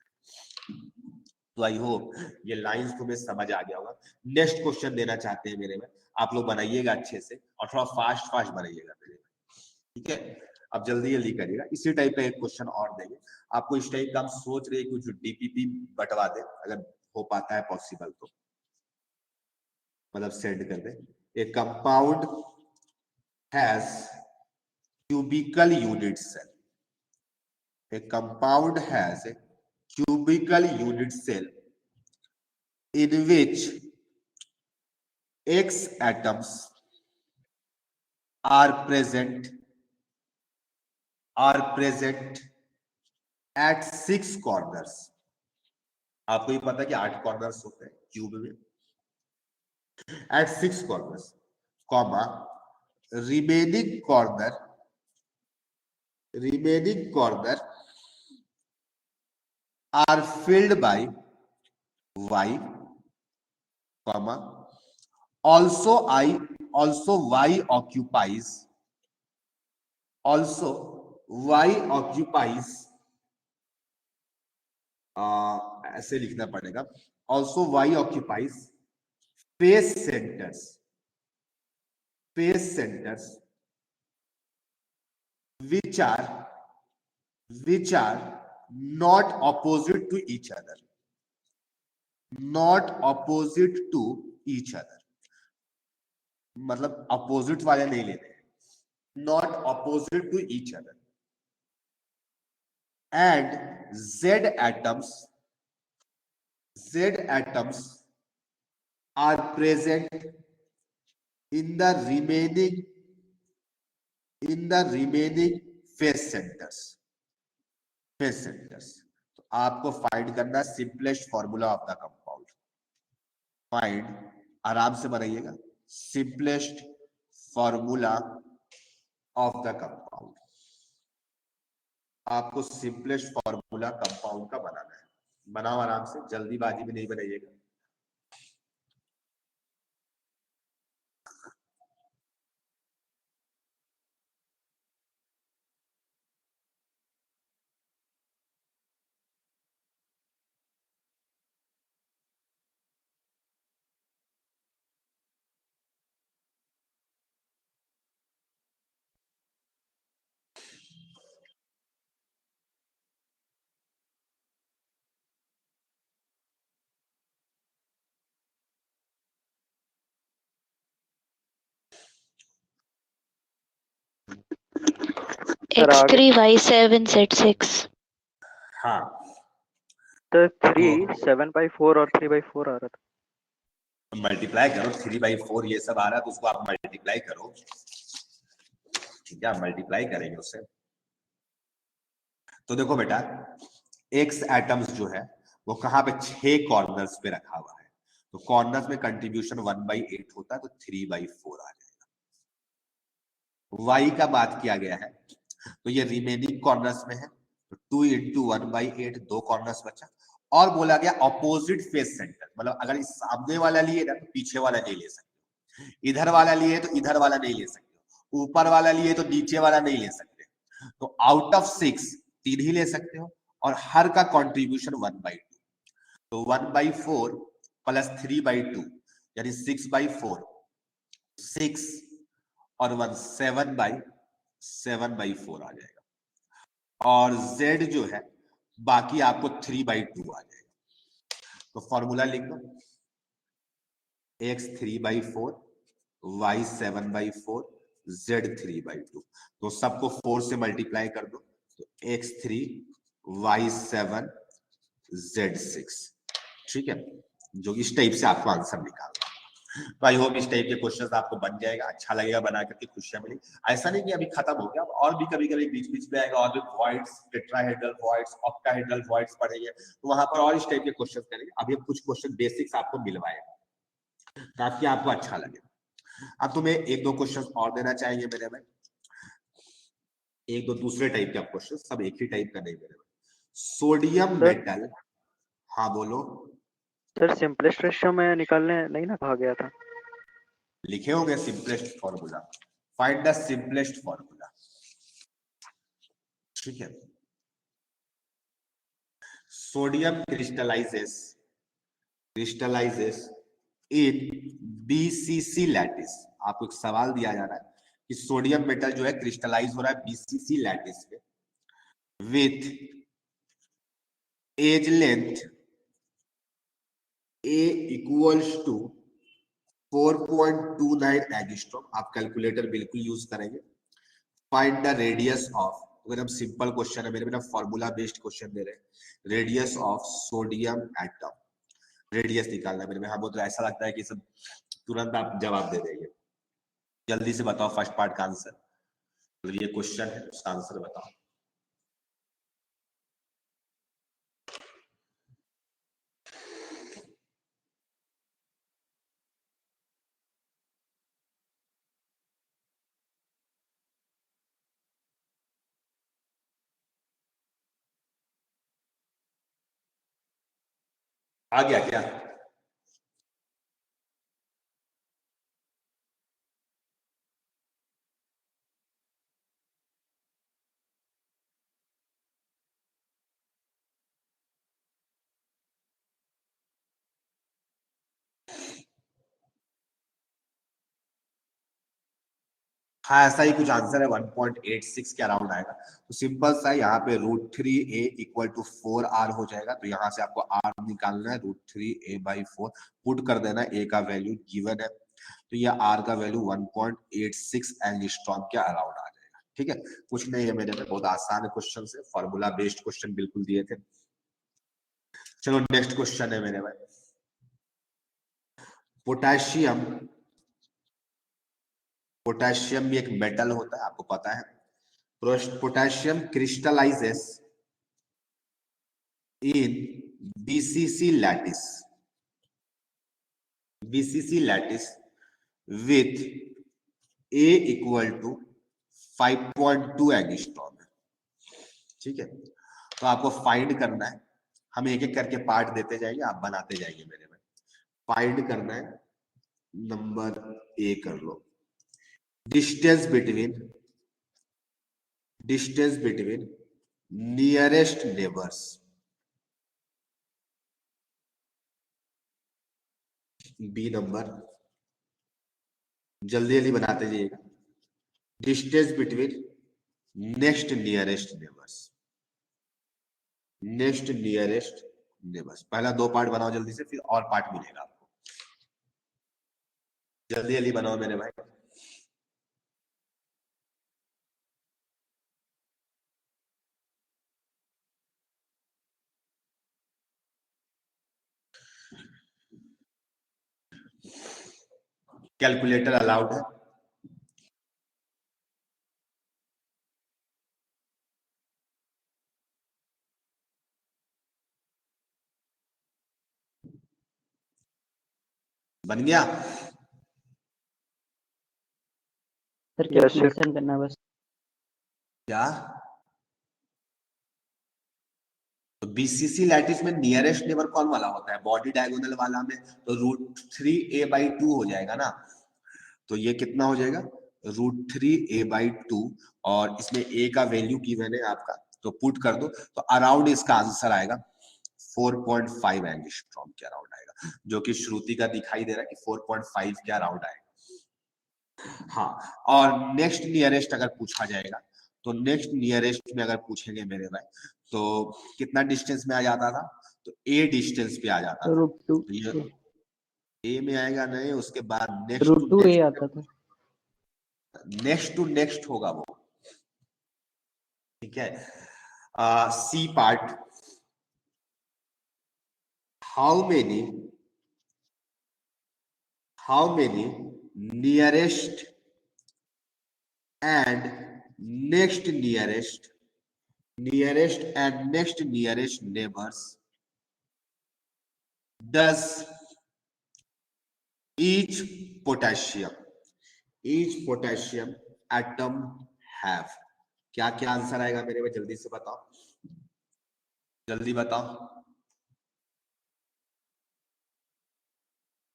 तो आई होप ये लाइंस तुम्हें समझ आ गया होगा। नेक्स्ट क्वेश्चन देना चाहते हैं मेरे में, आप लोग बनाइएगा अच्छे से, और थोड़ा फास्ट फास्ट बनाइएगा मेरे में। ठीक है, अब जल्दी जल्दी करिएगा। इसी टाइप का एक क्वेश्चन और देंगे आपको, इस टाइप का हम सोच रहे हैं कुछ डीपीपी बंटवा दे, अगर हो पाता है पॉसिबल तो, मतलब सेंड कर दे। A compound has cubical unit cell. A compound has a cubical unit cell in which X atoms are present at 6 corners. आपको ये पता है कि 8 कॉर्नर्स होते हैं क्यूब में, at 6 corners, comma, remaining corner are filled by Y, comma, also Y occupies ऐसे लिखना पड़ेगा, also Y occupies face centers which are not opposite to each other, मतलब अपोजिट वाले नहीं लेने हैं, not opposite to each other, and Z atoms are present in the remaining face centers. तो आपको फाइंड करना simplest formula of the compound. Find, आराम से बनाइएगा, simplest formula of the compound. आपको सिंपलेस्ट फॉर्मूला कंपाउंड का बनाना है, बनाओ आराम से, जल्दीबाजी में नहीं बनाइएगा। सर आगे X3 Y7 Z6. हाँ तो 3 7/4 और 3/4 आ रहा था। मल्टीप्लाई करो, 3/4 ये सब आ रहा है तो उसको आप मल्टीप्लाई करो, ठीक है, मल्टीप्लाई करेंगे उससे। तो देखो बेटा, एक्स एटम्स जो है वो कहां पे 6 कॉर्नर्स पे रखा हुआ है, तो कॉर्नर्स में कंट्रीब्यूशन 1/8 होता है, तो 3/4 आ जाएगा। वाई का बात किया गया है तो ये रिमेनिंग कॉर्नर्स में है, तो 2 × 1/8, 2 कॉर्नर्स बचा। और बोला गया अपोजिट फेस सेंटर, मतलब अगर इस सामने वाला लिए ना तो पीछे वाला नहीं ले सकते, इधर वाला लिए तो इधर वाला नहीं ले सकते, ऊपर वाला लिए तो नीचे वाला नहीं ले सकते। तो आउट ऑफ 6 3 ही ले सकते हो, और हर का कंट्रीब्यूशन 1/2, तो 1/4 प्लस 3/2 यानी 6/4, 6 और 1 7/4 आ जाएगा। और z जो है बाकी आपको 3/2 आ जाएगा। तो फॉर्मूला लिख दो, x 3/4, y 7/4, z 3/2। तो सबको 4 से मल्टीप्लाई कर दो, तो x3 y7 z6, ठीक है, जो इस टाइप से आपको आंसर निकालना। तो आई होप इस टाइप के क्वेश्चंस आपको बन जाएगा, अच्छा लगेगा बना करके, खुशियां मिली। ऐसा नहीं कि अभी खत्म हो गया, और भी कभी कभी बीच बीच में आएगा, और भी voids, tetrahedral voids, octahedral voids पढ़ेंगे, तो वहां पर और इस टाइप के क्वेश्चन करेंगे। अभी कुछ क्वेश्चन बेसिक्स आपको मिलवाएगा ताकि आपको अच्छा लगे। अब तुम्हें 1-2 क्वेश्चन और देना चाहेंगे मेरे में, 1-2 दूसरे टाइप के क्वेश्चन, सब एक ही टाइप का नहीं मेरे में। सोडियम मेटल, हाँ बोलो सर, सिंपलेस्ट रेशियो में निकालने नहीं ना कहा गया था? लिखे होंगे simplest formula, find the simplest formula, ठीक है। सोडियम क्रिस्टलाइजेस इन बीसीसी लैटिस। आपको एक सवाल दिया जा रहा है कि सोडियम मेटल जो है क्रिस्टलाइज हो रहा है बीसीसी लैटिस में with edge length a equals to 4.29 angstrom. आप कैलकुलेटर बिल्कुल यूज करेंगे। फाइंड द रेडियस ऑफ, अगर हम सिंपल क्वेश्चन है मेरे बिना फॉर्मूला बेस्ड क्वेश्चन दे रहे हैं, radius of sodium atom, radius निकालना है मेरे में। हाँ वो तो ऐसा लगता है कि सब तुरंत आप जवाब दे देंगे। जल्दी से बताओ फर्स्ट पार्ट का आंसर, तो ये क्वेश्चन है उसका आंसर बताओ। आ गया क्या? हाँ ऐसा ही कुछ आंसर है, 1.86 के अराउंड आएगा। तो सिंपल सा यहाँ पे √3a = 4r हो जाएगा। तो यहाँ से आपको r निकालना है, √3a/4 पुट कर देना, a का वैल्यू गिवन है, तो ये r का वैल्यू 1.86 एंगस्ट्रॉम के अराउंड आ जाएगा। ठीक है, कुछ नहीं है मेरे में, बहुत आसान क्वेश्चन है, फॉर्मूला बेस्ड क्वेश्चन बिल्कुल दिए थे। चलो नेक्स्ट क्वेश्चन है मेरे में, पोटेशियम भी एक मेटल होता है, आपको पता है। Potassium crystallises in BCC lattice with a = 5.2 angstrom है। ठीक है, तो आपको फाइंड करना है, हम एक एक करके पार्ट देते जाएंगे, आप बनाते जाएंगे मेरे में। फाइंड करना है, नंबर ए कर लो, distance between nearest neighbours. B number, जल्दी जल्दी बनाते जाइएगा। Distance between next nearest neighbours, पहला 2 पार्ट बनाओ जल्दी से, फिर और पार्ट मिलेगा आपको। जल्दी जल्दी बनाओ मेरे भाई। कैलकुलेटर अलाउड है। बन गया? Sir Yes, sir. कैलकुलेशन करना बस। क्या? तो बीसीसी लैटिस में नियरेस्ट नेबर कौन वाला होता है? बॉडी डायगोनल वाला में तो √3a/2 हो जाएगा ना। तो ये कितना हो जाएगा? √3a/2, और इसमें a का वैल्यू गिवन है आपका, तो पुट कर दो, तो अराउंड इसका आंसर आएगा 4.5 एंगस्ट्रॉम के अराउंड आएगा, जो कि श्रुति का दिखाई दे रहा है कि 4.5 के अराउंड आएगा। हाँ, और नेक्स्ट नियरेस्ट अगर पूछा जाएगा, तो नेक्स्ट नियरेस्ट में अगर पूछेंगे मेरे भाई, तो कितना डिस्टेंस में आ जाता था? तो a डिस्टेंस पे आ जाता था। √2 तो ये a में आएगा नहीं, उसके बाद नेक्स्ट √2 a आता था। टू नेक्स्ट होगा वो, ठीक है। C part, how many nearest and next nearest neighbours does each potassium atom have? क्या क्या आंसर आएगा मेरे में? जल्दी से बताओ, जल्दी बताओ।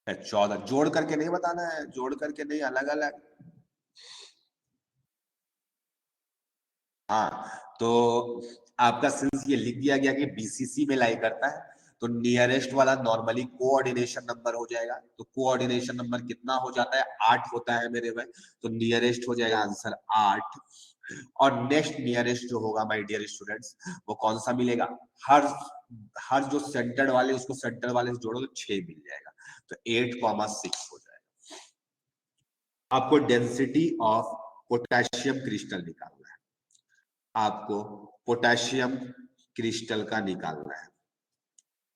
14। जोड़ करके नहीं बताना है, जोड़ करके नहीं, अलग अलग। हाँ, तो आपका सिंस ये लिख दिया गया कि बीसीसी में लाई करता है, तो नियरेस्ट वाला नॉर्मली कोऑर्डिनेशन नंबर हो जाएगा। तो कोऑर्डिनेशन नंबर कितना हो जाता है? 8 होता है मेरे भाई। तो नियरेस्ट हो जाएगा आंसर 8। और नेक्स्ट नियरेस्ट जो होगा माय डियर स्टूडेंट्स, वो कौन सा मिलेगा? हर जो सेंटर्ड वाले, उसको सेंटर वाले से जोड़ो तो 6 मिल जाएगा। तो 8,6 हो जाएगा। आपको डेंसिटी ऑफ पोटेशियम क्रिस्टल निकालना है, आपको पोटेशियम क्रिस्टल का निकालना है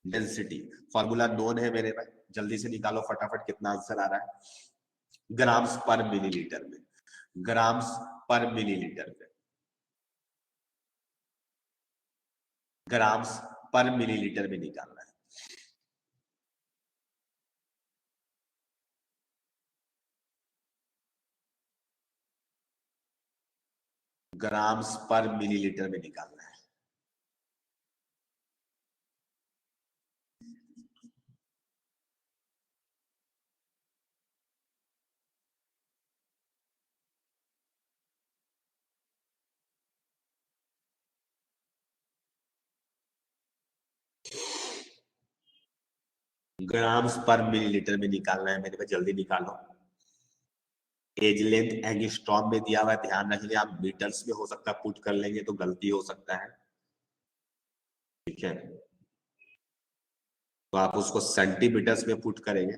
डेंसिटी। फॉर्मूला नोन है मेरे भाई, जल्दी से निकालो फटाफट। कितना आंसर आ रहा है? ग्राम्स पर मिलीलीटर में, ग्राम्स पर मिलीलीटर में, ग्राम्स पर मिलीलीटर में निकालना है। ग्राम्स पर मिलीलीटर में निकालना है। ग्राम्स पर मिलीलीटर में निकालना है मेरे भाई, जल्दी निकालो। एज लेंथ एंगस्ट्रॉम में दिया हुआ है, ध्यान रखिए। आप मीटर्स में हो सकता है पुट कर लेंगे तो गलती हो सकता है, ठीक है। तो आप उसको सेंटीमीटर्स में पुट करेंगे।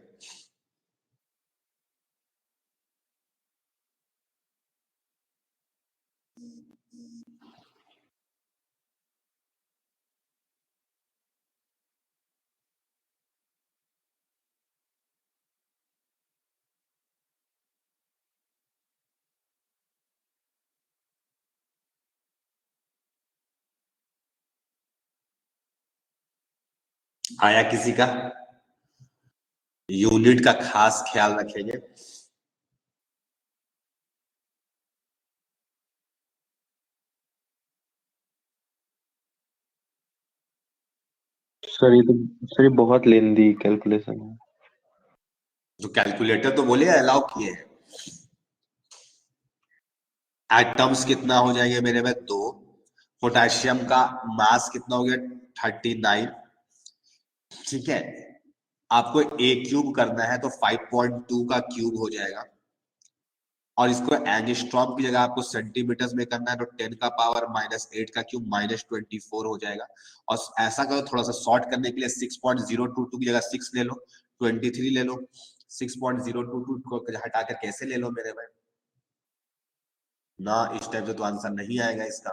आया किसी का? यूनिट का खास ख्याल रखेंगे। सर ये बहुत लेंदी कैलकुलेशन है। जो कैलकुलेटर तो बोले अलाउ किए हैं। एटम्स कितना हो जाएंगे मेरे में? 2। पोटेशियम का मास कितना हो गया? 39, ठीक है। आपको a क्यूब करना है तो 5.2 का क्यूब हो जाएगा, और इसको एंगस्ट्रॉम की जगह आपको सेंटीमीटर्स में करना है तो 10 का पावर -8 का क्यूब -24 हो जाएगा। और ऐसा करो, थोड़ा सा शॉर्ट करने के लिए 6.022 की जगह 6 ले लो, 23 ले लो। 6.022 को हटा कर कैसे ले लो मेरे भाई ना, इस टाइप से तो आंसर नहीं आएगा इसका।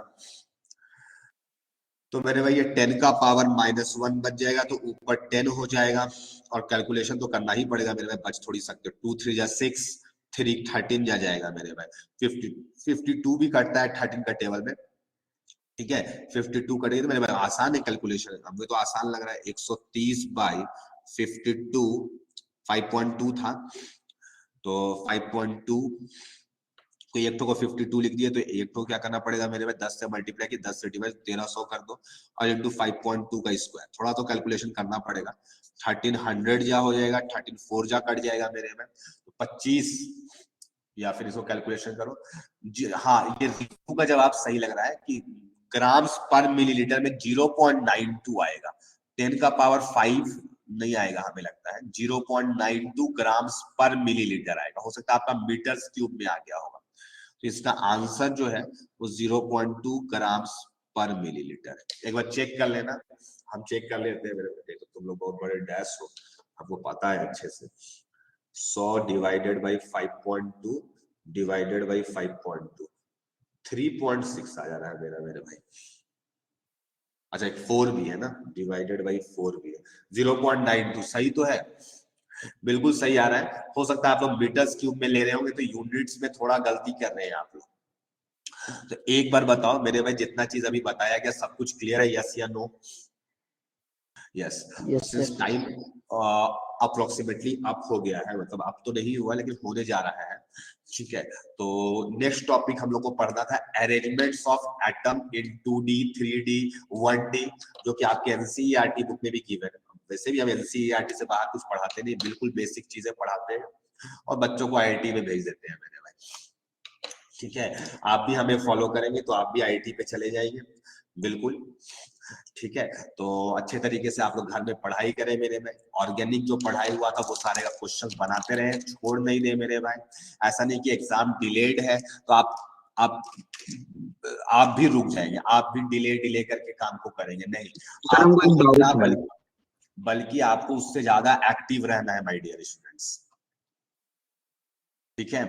तो मेरे भाई ये 10 का पावर -1 बच जाएगा, तो ऊपर 10 हो जाएगा, और कैलकुलेशन तो करना ही पड़ेगा मेरे भाई, बच थोड़ी सकते। 2 3 जा 6, 3 13 जा जाएगा मेरे भाई। 52 भी कटता है 13 का टेबल में, ठीक है। 52 कटेगा तो मेरे भाई आसान है कैलकुलेशन, हमें तो आसान लग रहा है। 130 बाई 52, 5.2 था, तो 5.2 तो एक को 52 लिख दिया, तो एक को क्या करना पड़ेगा मेरे भाई, 10 से मल्टीप्लाई की, 10 से डिवाइड 1300 कर दो, और इंटू 5.2 का स्क्वायर। थोड़ा तो कैलकुलेशन करना पड़ेगा। 1300 जा हो जाएगा, 134 जा कट जाएगा मेरे में, तो 25, या फिर इसको कैलकुलेशन करो। हाँ, ये रितु का जवाब सही लग रहा है कि ग्राम्स पर मिलीलीटर में 0.92 आएगा, 10 का पावर 5 नहीं आएगा, हमें लगता है 0.92 ग्राम्स पर मिलीलीटर आएगा। हो सकता है आपका मीटर्स क्यूब में आ गया होगा, तो इसका आंसर जो है वो 0.2 ग्राम्स पर मिलीलीटर है। एक बार चेक कर लेना, हम चेक कर लेते हैं मेरे बेटे, तो तुम लोग बहुत बड़े डैश हो, आपको पता है अच्छे से। 100 डिवाइडेड बाई 5.2 डिवाइडेड बाई 5.2, 3.6 आ जा रहा है मेरे भाई। अच्छा, एक 4 भी है ना, डिवाइडेड बाई 4 भी है, 0.92 सही तो है, बिल्कुल सही आ रहा है। हो सकता है आप लोग मीटर्स क्यूब में ले रहे होंगे, तो यूनिट्स में थोड़ा गलती कर रहे हैं आप लोग। तो एक बार बताओ मेरे भाई, जितना चीज अभी बताया गया सब कुछ क्लियर है, यस या no? Yes. Since time approximately up हो गया है, मतलब अब तो नहीं हुआ लेकिन होने जा रहा है, ठीक है। तो नेक्स्ट टॉपिक हम लोग को पढ़ना था arrangements of atom in 2D 3D 1D, जो कि आपके एनसीईआरटी बुक में भी गिवन है। वैसे भी हम एनसीईआरटी से बाहर कुछ पढ़ाते नहीं, बिल्कुल बेसिक चीजें पढ़ाते हैं और बच्चों को आईआईटी में भेज देते हैं मेरे भाई, ठीक है। आप भी हमें फॉलो करेंगे तो आप भी आईआईटी पे चले जाएंगे, बिल्कुल, ठीक है। तो अच्छे तरीके से आप लोग घर में पढ़ाई करें मेरे भाई। ऑर्गेनिक जो पढ़ाई हुआ था वो सारे का क्वेश्चन बनाते रहे, छोड़ नहीं दे मेरे भाई। ऐसा नहीं कि एग्जाम डिलेड है तो आप भी रुक जाएंगे, आप भी डिले करके काम को करेंगे, नहीं। सर हमको एक डाउट है। बल्कि आपको उससे ज्यादा एक्टिव रहना है माय डियर स्टूडेंट्स, ठीक है।